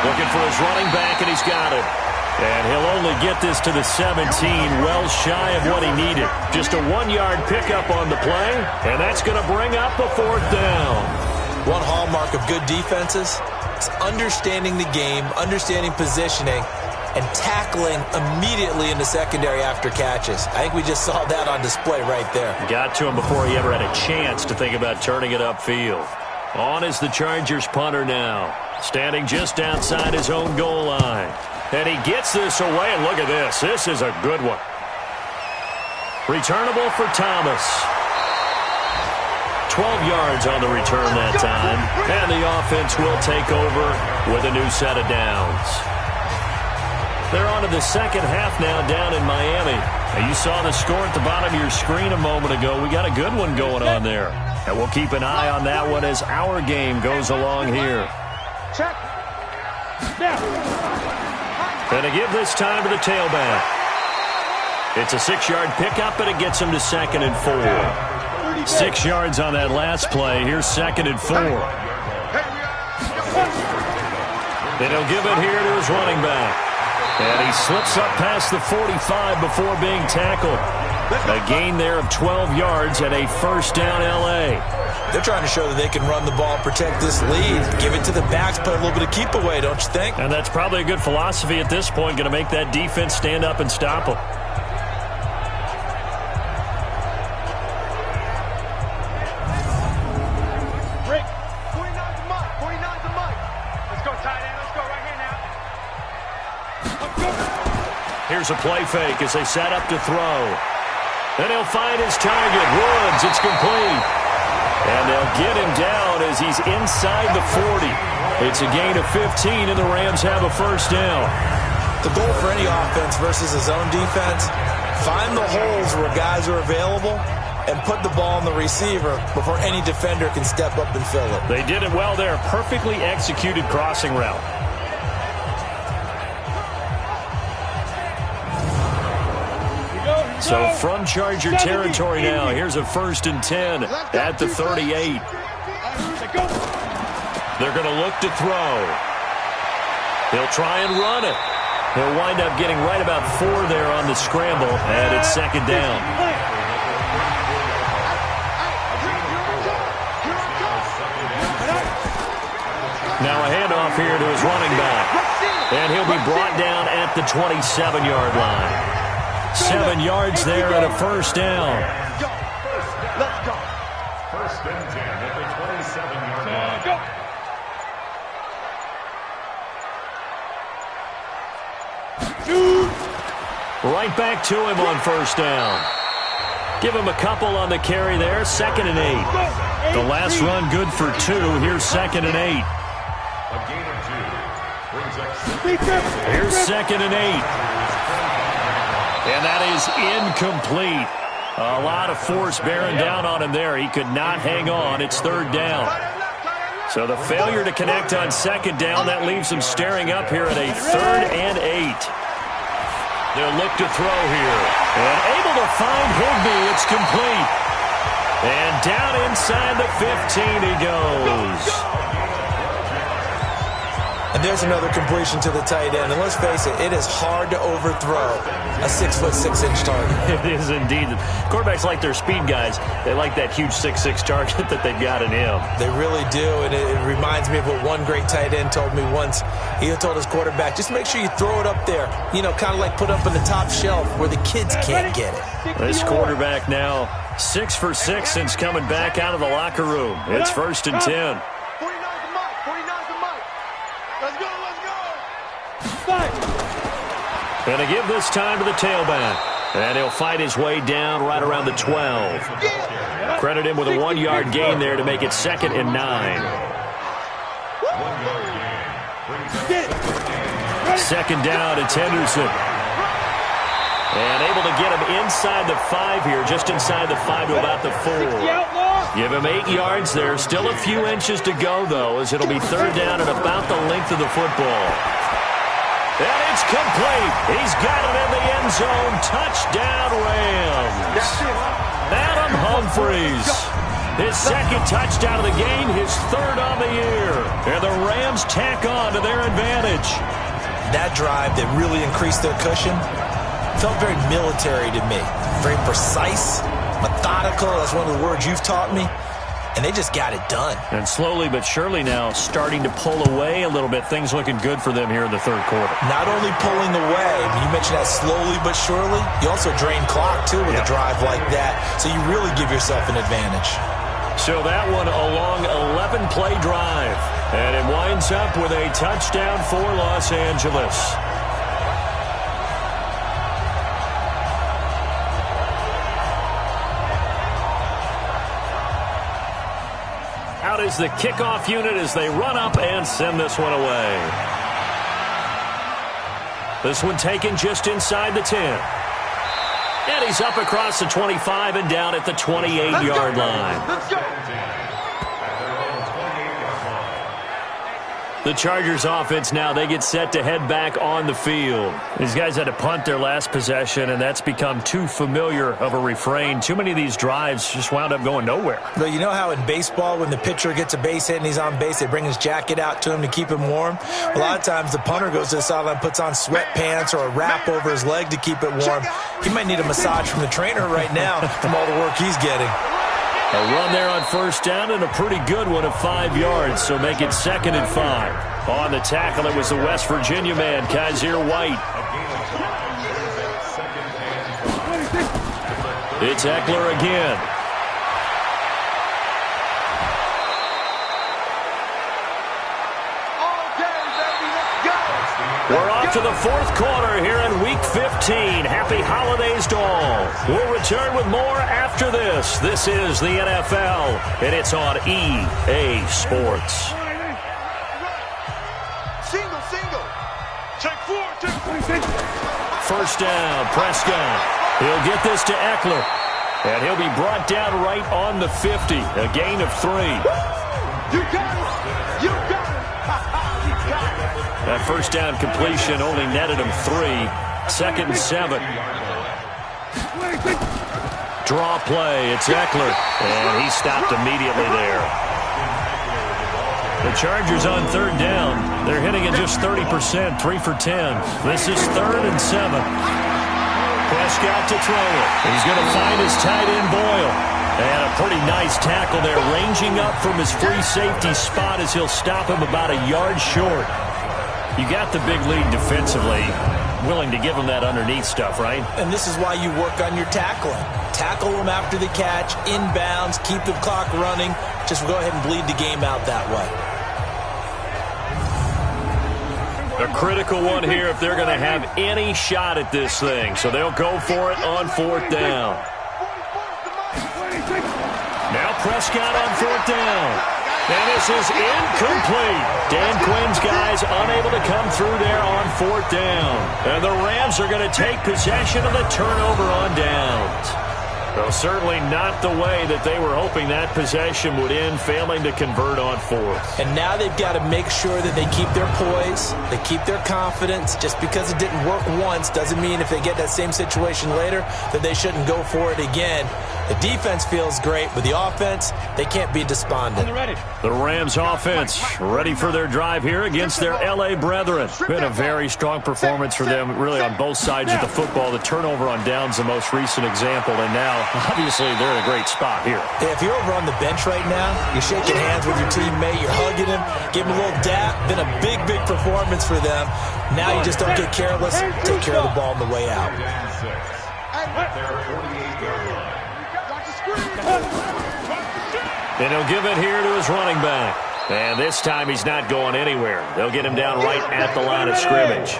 S2: Looking for his running back, and he's got it. And he'll only get this to the 17, well shy of what he needed. Just a 1-yard pickup on the play, and that's going to bring up a 4th down.
S3: One hallmark of good defenses is understanding the game, understanding positioning, and tackling immediately in the secondary after catches. I think we just saw that on display right there.
S2: Got to him before he ever had a chance to think about turning it upfield. On is the Chargers punter now, standing just outside his own goal line. And he gets this away, and look at this. This is a good one. Returnable for Thomas. 12 yards on the return that time. And the offense will take over with a new set of downs. They're on to the second half now down in Miami. And you saw the score at the bottom of your screen a moment ago. We got a good one going on there. And we'll keep an eye on that one as our game goes along here.
S6: Check. Now.
S2: And to give this time to the tailback. It's a 6-yard pickup, and it gets him to 2nd and 4. 6 yards on that last play. Here's 2nd and 4. Then he'll give it here to his running back. And he slips up past the 45 before being tackled. A gain there of 12 yards and a 1st down L.A.
S3: They're trying to show that they can run the ball and protect this lead. Give it to the backs, play a little bit of keep away, don't you think?
S2: And that's probably a good philosophy at this point, going to make that defense stand up and stop them.
S5: Rick, 49's a Mike. 49's a Mike. Let's go, tight end. Let's go right here now.
S2: Here's a play fake as they set up to throw. Then he'll find his target, Woods. It's complete. And they'll get him down as he's inside the 40. It's a gain of 15, and the Rams have a 1st down.
S3: The goal for any offense versus a zone defense, find the holes where guys are available and put the ball on the receiver before any defender can step up and fill it.
S2: They did it well there. Perfectly executed crossing route. So from Charger territory now, here's a 1st and 10 at the 38. They're going to look to throw. He'll try and run it. He'll wind up getting right about 4 there on the scramble, and it's 2nd down. Now a handoff here to his running back. And he'll be brought down at the 27-yard line. 7 yards there and a 1st down.
S4: Let's go.
S7: 1st and 10 at the 27-yard line.
S2: Right back to him on 1st down. Give him a couple on the carry there. 2nd and 8. The last run good for 2. Here's 2nd and 8.
S7: A gain of 2 brings up
S2: Here's 2nd and 8. And that is incomplete. A lot of force bearing down on him there. He could not hang on. It's 3rd down. So the failure to connect on 2nd down, that leaves him staring up here at a 3rd and 8. They'll look to throw here. And able to find Higbee. It's complete. And down inside the 15 he goes.
S3: And there's another completion to the tight end. And let's face it, it is hard to overthrow a 6'6" target.
S2: It is indeed. Quarterbacks like their speed guys. They like that huge 6'6" target that they've got in him.
S3: They really do, and it reminds me of what one great tight end told me once. He told his quarterback, just make sure you throw it up there. You know, kind of like put up in the top shelf where the kids can't get it.
S2: This quarterback now 6 for 6 since coming back out of the locker room. It's 1st and 10.
S4: 49's the mic. 49's the mic. Let's go, let's go.
S2: Going to give this time to the tailback. And he'll fight his way down right around the 12. Credit him with a 1-yard gain there to make it 2nd and 9. 2nd down, it's Henderson. And able to get him inside the 5 here, just inside the 5 to about the 4. Give him 8 yards there. Still a few inches to go, though, as it'll be 3rd down and about the length of the football. And it's complete. He's got it in the end zone. Touchdown, Rams. Adam Humphries. His 2nd touchdown of the game, his 3rd on the year. And the Rams tack on to their advantage.
S3: That drive that really increased their cushion felt very military to me. Very precise, methodical. That's one of the words you've taught me. And they just got it done.
S2: And slowly but surely now starting to pull away a little bit. Things looking good for them here in the 3rd quarter.
S3: Not only pulling away, you mentioned that slowly but surely, you also drain clock, too, with a drive like that. So you really give yourself an advantage.
S2: So that one a long 11-play drive. And it winds up with a touchdown for Los Angeles. Out is the kickoff unit as they run up and send this one away. This one taken just inside the 10. And he's up across the 25 and down at the 28-yard line.
S4: Let's go.
S2: The Chargers offense now, they get set to head back on the field. These guys had to punt their last possession, and that's become too familiar of a refrain. Too many of these drives just wound up going nowhere.
S3: But you know how in baseball, when the pitcher gets a base hit and he's on base, they bring his jacket out to him to keep him warm? A lot of times the punter goes to the sideline, puts on sweatpants or a wrap over his leg to keep it warm. He might need a massage from the trainer right now from all the work he's getting.
S2: A run there on 1st down and a pretty good one of 5 yards, so make it 2nd and 5. On the tackle, it was the West Virginia man, Kaiser White. It's Eckler again. We're off to the 4th quarter here in Week 15. Happy holidays to all. We'll return with more after this. This is the NFL, and it's on EA Sports.
S4: Single. Check 4.
S2: 1st down, Prescott. He'll get this to Eckler. And he'll be brought down right on the 50. A gain of 3.
S4: You got it. You got it. You got it.
S2: That first down completion only netted him 3. 2nd and 7. Draw play. It's Eckler. And he stopped immediately there. The Chargers on 3rd down. They're hitting at just 30%, 3 for 10. This is 3rd and 7. Prescott to throw it. He's going to find his tight end, Boyle. And a pretty nice tackle there, ranging up from his free safety spot as he'll stop him about a yard short. You got the big lead defensively. Willing to give him that underneath stuff, right?
S3: And this is why you work on your tackling. Tackle him after the catch, inbounds, keep the clock running. Just go ahead and bleed the game out that way.
S2: A critical one here if they're going to have any shot at this thing. So they'll go for it on 4th down. Now Prescott on 4th down. And this is incomplete. Dan Quinn's guys unable to come through there on 4th down. And the Rams are going to take possession of the turnover on downs. Well, certainly not the way that they were hoping that possession would end, failing to convert on 4th.
S3: And now they've got to make sure that they keep their poise, they keep their confidence. Just because it didn't work once doesn't mean if they get that same situation later that they shouldn't go for it again. The defense feels great, but the offense, they can't be despondent.
S2: The Rams offense ready for their drive here against their L.A. brethren. Been a very strong performance for them, really, on both sides of the football. The turnover on downs, the most recent example, and now, obviously, they're in a great spot here.
S3: Yeah, if you're over on the bench right now, you're shaking hands with your teammate, you're hugging him, give him a little dap. Been a big, big performance for them. Now you just don't get careless, take care of the ball on the way out.
S2: And he'll give it here to his running back. And this time he's not going anywhere. They'll get him down right at the line of scrimmage.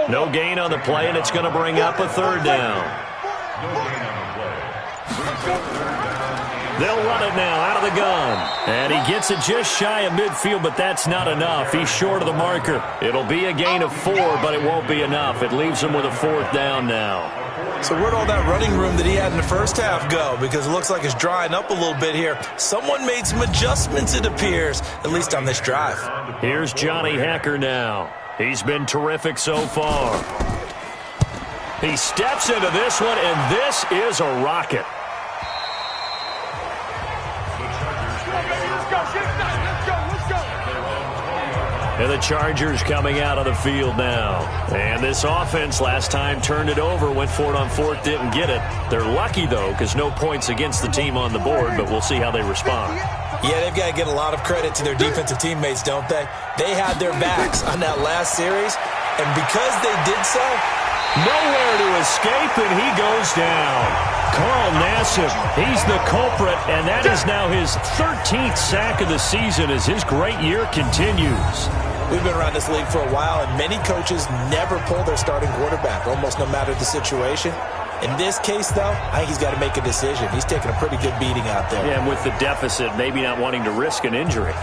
S2: No gain on the play, and it's going to bring up a 3rd down. They'll run it now out of the gun. And he gets it just shy of midfield, but that's not enough. He's short of the marker. It'll be a gain of 4, but it won't be enough. It leaves him with a 4th down now.
S3: So where'd all that running room that he had in the first half go? Because it looks like it's drying up a little bit here. Someone made some adjustments, it appears, at least on this drive.
S2: Here's Johnny Hecker now. He's been terrific so far. He steps into this one, and this is a rocket. And the Chargers coming out of the field now. And this offense last time turned it over, went for it on 4th, didn't get it. They're lucky, though, because no points against the team on the board, but we'll see how they respond.
S3: Yeah, they've got to get a lot of credit to their defensive teammates, don't they? They had their backs on that last series, and because they did so,
S2: nowhere to escape, and he goes down. Carl Nassib, he's the culprit, and that is now his 13th sack of the season as his great year continues.
S3: We've been around this league for a while, and many coaches never pull their starting quarterback, almost no matter the situation. In this case, though, I think he's got to make a decision. He's taking a pretty good beating out there.
S2: Yeah, and with the deficit, maybe not wanting to risk an injury.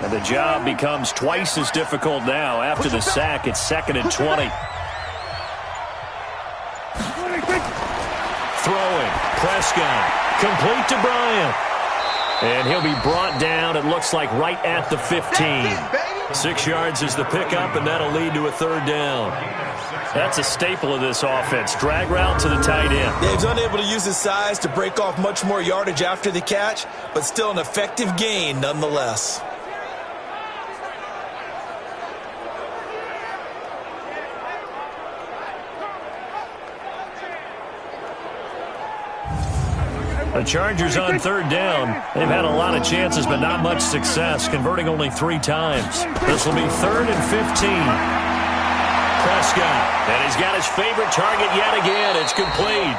S2: And the job becomes twice as difficult now. After the sack, it's 2nd and 20. Throwing, Prescott, complete to Bryant. And he'll be brought down, it looks like, right at the 15. 6 yards is the pickup, and that'll lead to a 3rd down. That's a staple of this offense. Drag route to the tight end.
S3: Yeah, he's unable to use his size to break off much more yardage after the catch, but still an effective gain nonetheless.
S2: The Chargers on 3rd down. They've had a lot of chances, but not much success, converting only 3 times. This will be 3rd and 15. Prescott, and he's got his favorite target yet again. It's complete.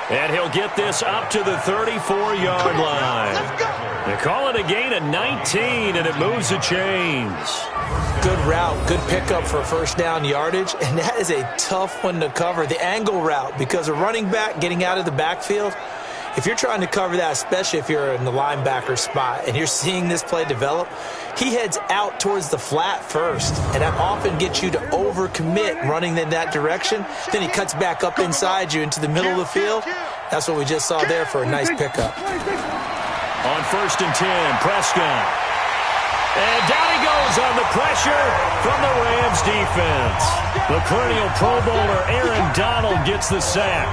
S2: And he'll get this up to the 34-yard line. They call it a gain of 19, and it moves the chains.
S3: Good route, good pickup for 1st down yardage, and that is a tough one to cover. The angle route, because a running back getting out of the backfield, If you're trying to cover that, especially if you're in the linebacker spot and you're seeing this play develop, he heads out towards the flat first, and that often gets you to overcommit running in that direction. Then he cuts back up inside you into the middle of the field. That's what we just saw there for a nice pickup.
S2: On 1st and 10, Prescott. And down he goes on the pressure from the Rams defense. The perennial Pro Bowler Aaron Donald gets the sack.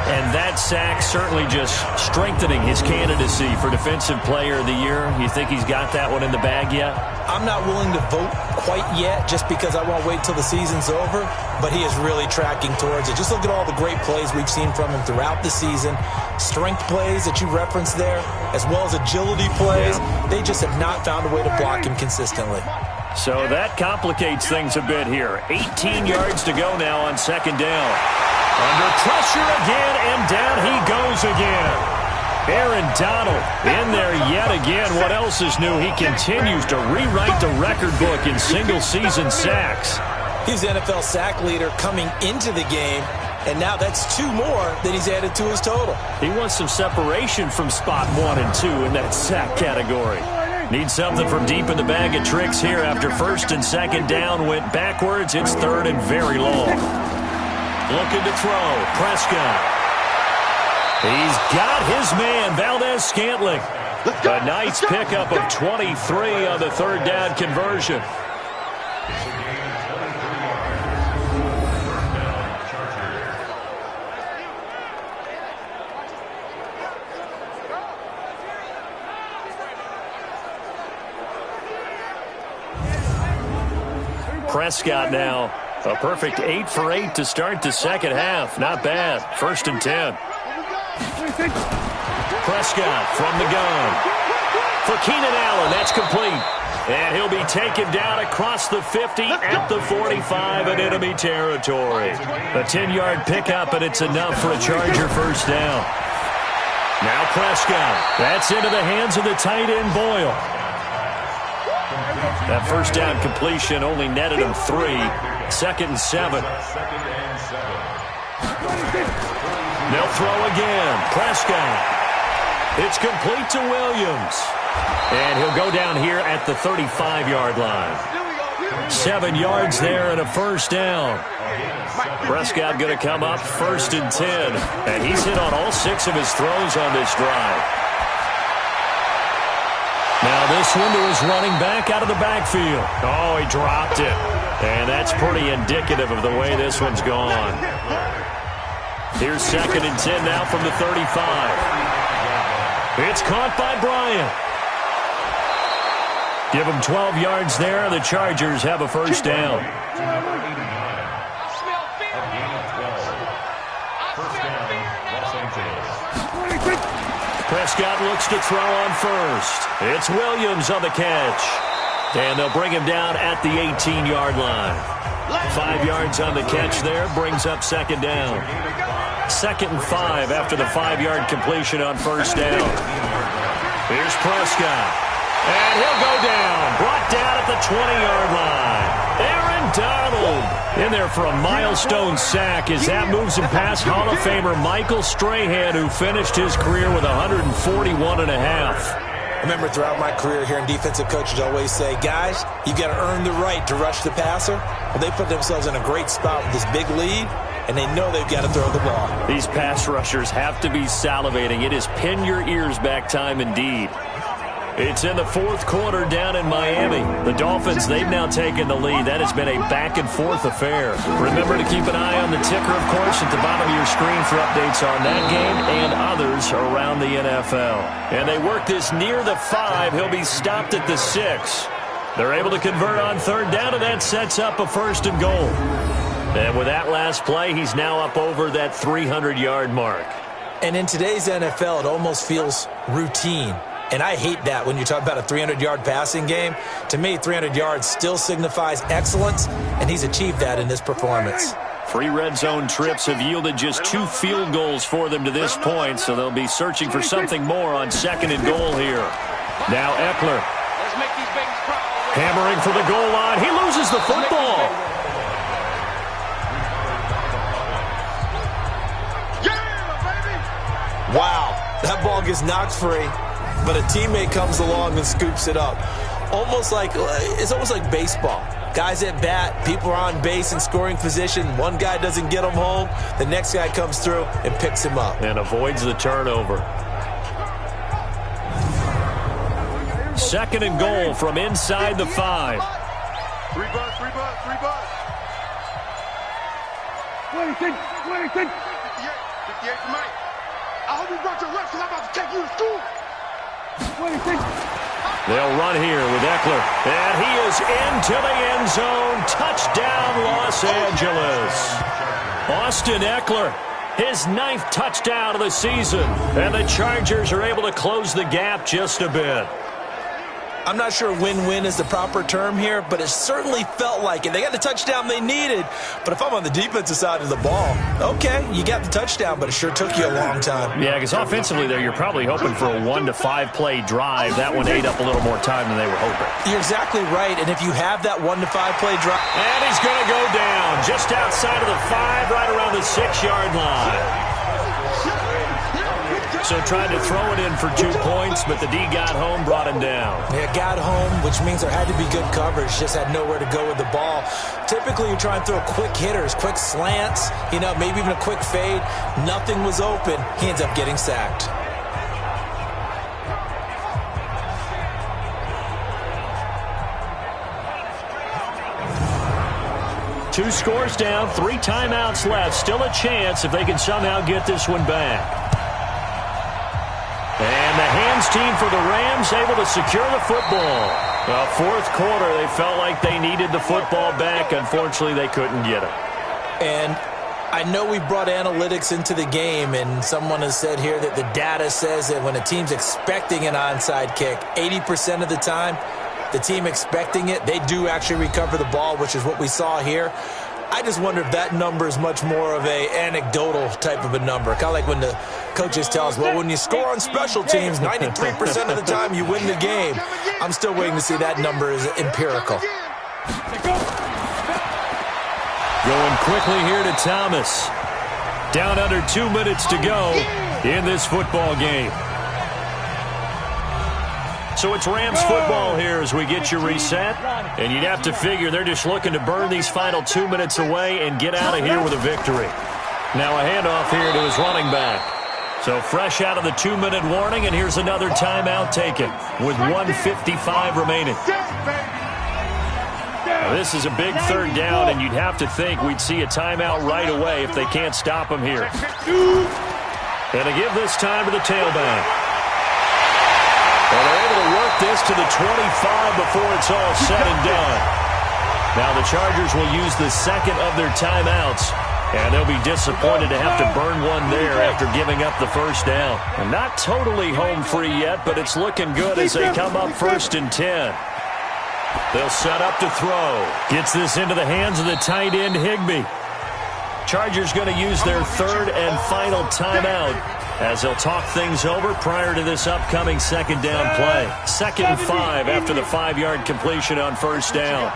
S2: And that sack certainly just strengthening his candidacy for Defensive Player of the Year. You think he's got that one in the bag yet?
S3: I'm not willing to vote quite yet just because I won't wait till the season's over, but he is really tracking towards it. Just look at all the great plays we've seen from him throughout the season. Strength plays that you referenced there, as well as agility plays. Yeah. They just have not found a way to block him consistently.
S2: So that complicates things a bit here. 18 yards to go now on 2nd down. Under pressure again, and down he goes again. Aaron Donald in there yet again. What else is new? He continues to rewrite the record book in single-season sacks.
S3: He's the NFL sack leader coming into the game, and now that's 2 more that he's added to his total.
S2: He wants some separation from spot 1 and 2 in that sack category. Needs something from deep in the bag of tricks here after 1st and 2nd down went backwards. It's 3rd and very long. Looking to throw, Prescott. He's got his man, Valdez-Scantling. A nice pickup of 23 on the 3rd down conversion. Prescott now. A perfect 8 for 8 to start the 2nd half. Not bad. 1st and 10. Prescott from the gun. For Keenan Allen, that's complete. And he'll be taken down across the 50 at the 45 in enemy territory. A 10-yard pickup, and it's enough for a Charger 1st down. Now Prescott. That's into the hands of the tight end, Boyle. That 1st down completion only netted him 3. 2nd and 7. They'll throw again. Prescott. It's complete to Williams. And he'll go down here at the 35-yard line. 7 yards there and a 1st down. Prescott going to come up 1st and 10. And he's hit on all 6 of his throws on this drive. Now this one to his running back out of the backfield. Oh, he dropped it. And that's pretty indicative of the way this one's gone. Here's 2nd and 10 now from the 35. It's caught by Bryant. Give him 12 yards there. The Chargers have a 1st down. Prescott looks to throw on 1st. It's Williams on the catch. And they'll bring him down at the 18-yard line. 5 yards on the catch there brings up 2nd down. 2nd and 5 after the 5-yard completion on 1st down. Here's Prescott. And he'll go down. Brought down at the 20-yard line. Aaron Donald in there for a milestone sack as that moves him past Hall of Famer Michael Strahan, who finished his career with 141.5.
S3: I remember throughout my career hearing defensive coaches always say, guys, you've got to earn the right to rush the passer. Well, they put themselves in a great spot with this big lead, and they know they've got to throw the ball.
S2: These pass rushers have to be salivating. It is pin your ears back time indeed. It's in the 4th quarter down in Miami. The Dolphins, they've now taken the lead. That has been a back-and-forth affair. Remember to keep an eye on the ticker, of course, at the bottom of your screen for updates on that game and others around the NFL. And they work this near the 5. He'll be stopped at the 6. They're able to convert on 3rd down, and that sets up a 1st and goal. And with that last play, he's now up over that 300-yard mark.
S3: And in today's NFL, it almost feels routine. And I hate that when you talk about a 300-yard passing game. To me, 300 yards still signifies excellence, and he's achieved that in this performance.
S2: 3 red zone trips have yielded just 2 field goals for them to this point, so they'll be searching for something more on 2nd and goal here. Now Eckler. Hammering for the goal line. He loses the football.
S3: Wow. gets knocked free, but a teammate comes along and scoops it up. It's almost like baseball. Guys at bat, people are on base in scoring position. One guy doesn't get him home. The next guy comes through and picks him up.
S2: And avoids the turnover. Second and goal from inside the 5.
S5: 3 bucks.
S6: 26.
S5: 58 for Mike. I hope you brought your reps because I'm about to take you to school.
S6: 26.
S2: They'll run here with Eckler. And he is into the end zone. Touchdown, Los Angeles. Austin Eckler, his 9th touchdown of the season. And the Chargers are able to close the gap just a bit.
S3: I'm not sure win-win is the proper term here, but it certainly felt like it. They got the touchdown they needed, but if I'm on the defensive side of the ball, okay, you got the touchdown, but it sure took you a long time.
S2: Yeah, because offensively there, you're probably hoping for a 1 to 5 play drive. That one ate up a little more time than they were hoping.
S3: You're exactly right, and if you have that 1 to 5 play drive.
S2: And he's going to go down just outside of the 5, right around the 6-yard line. So tried to throw it in for 2 points, but the D got home, brought him down.
S3: Yeah, got home, which means there had to be good coverage. Just had nowhere to go with the ball. Typically, you're trying to throw quick hitters, quick slants, maybe even a quick fade. Nothing was open. He ends up getting sacked.
S2: Two scores down, 3 timeouts left. Still a chance if they can somehow get this one back. And the hands team for the Rams able to secure the football. Well, 4th quarter, they felt like they needed the football back. Unfortunately, they couldn't get it.
S3: And I know we brought analytics into the game, and someone has said here that the data says that when a team's expecting an onside kick, 80% of the time, the team expecting it, they do actually recover the ball, which is what we saw here. I just wonder if that number is much more of a anecdotal type of a number. Kind of like when the coaches tell us, well, when you score on special teams, 93% of the time you win the game. I'm still waiting to see that number is empirical.
S2: Going quickly here to Thomas. Down under 2 minutes to go in this football game. So it's Rams football here as we get you reset. And you'd have to figure they're just looking to burn these final 2 minutes away and get out of here with a victory. Now a handoff here to his running back. So fresh out of the 2-minute warning, and here's another timeout taken with 1:55 remaining. Now, this is a big 3rd down, and you'd have to think we'd see a timeout right away if they can't stop him here. And to give this time to the tailback. Well, they're able to work this to the 25 before it's all said and done. Now the Chargers will use the 2nd of their timeouts, and they'll be disappointed to have to burn one there after giving up the 1st down. And not totally home free yet, but it's looking good as they come up 1st and 10. They'll set up to throw. Gets this into the hands of the tight end, Higbee. Chargers going to use their 3rd and final timeout as they'll talk things over prior to this upcoming 2nd down play. 2nd and 5 after the 5-yard completion on 1st down.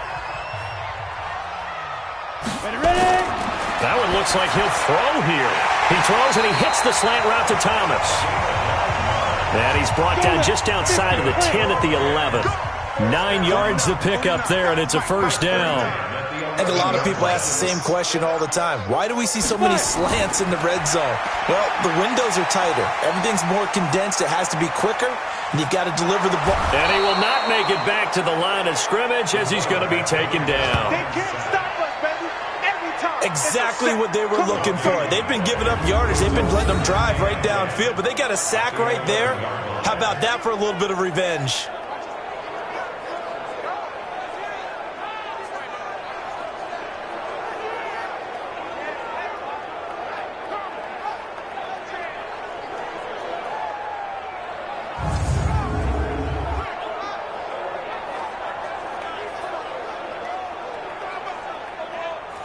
S6: Ready?
S2: That one looks like he'll throw here. He throws and he hits the slant route to Thomas. And he's brought down just outside of the 10 at the 11. 9 yards to pick up there, and it's a 1st down.
S3: And a lot of people ask the same question all the time. Why do we see so many slants in the red zone? Well, the windows are tighter. Everything's more condensed. It has to be quicker, and you've got to deliver the ball.
S2: And he will not make it back to the line of scrimmage as he's going to be taken down.
S5: They can't stop us, baby. Every time.
S3: Exactly what they were looking for. They've been giving up yardage. They've been letting them drive right downfield, but they got a sack right there. How about that for a little bit of revenge?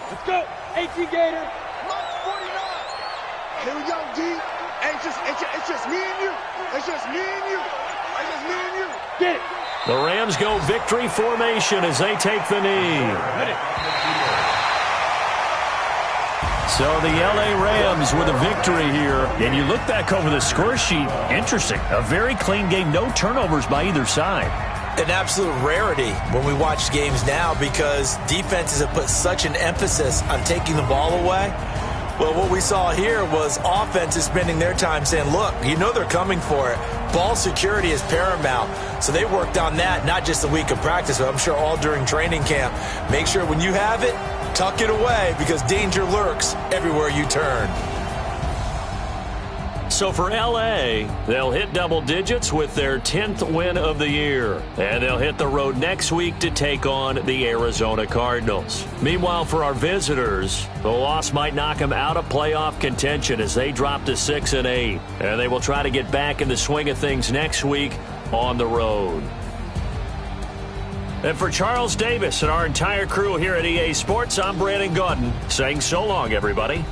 S6: Let's go. 18 Gator.
S5: Mark 49. Here we go, D. It's just me and you. It's just me and you. It's just me and you.
S6: Get it.
S2: The Rams go victory formation as they take the knee. So the L.A. Rams with a victory here. And you look back over the score sheet, interesting. A very clean game, no turnovers by either side.
S3: An absolute rarity when we watch games now because defenses have put such an emphasis on taking the ball away. Well, what we saw here was offenses spending their time saying, look, you know they're coming for it. Ball security is paramount. So they worked on that, not just a week of practice, but I'm sure all during training camp. Make sure when you have it, tuck it away because danger lurks everywhere you turn.
S2: So for L.A., they'll hit double digits with their 10th win of the year. And they'll hit the road next week to take on the Arizona Cardinals. Meanwhile, for our visitors, the loss might knock them out of playoff contention as they drop to 6-8. And they will try to get back in the swing of things next week on the road. And for Charles Davis and our entire crew here at EA Sports, I'm Brandon Gaudin saying so long, everybody.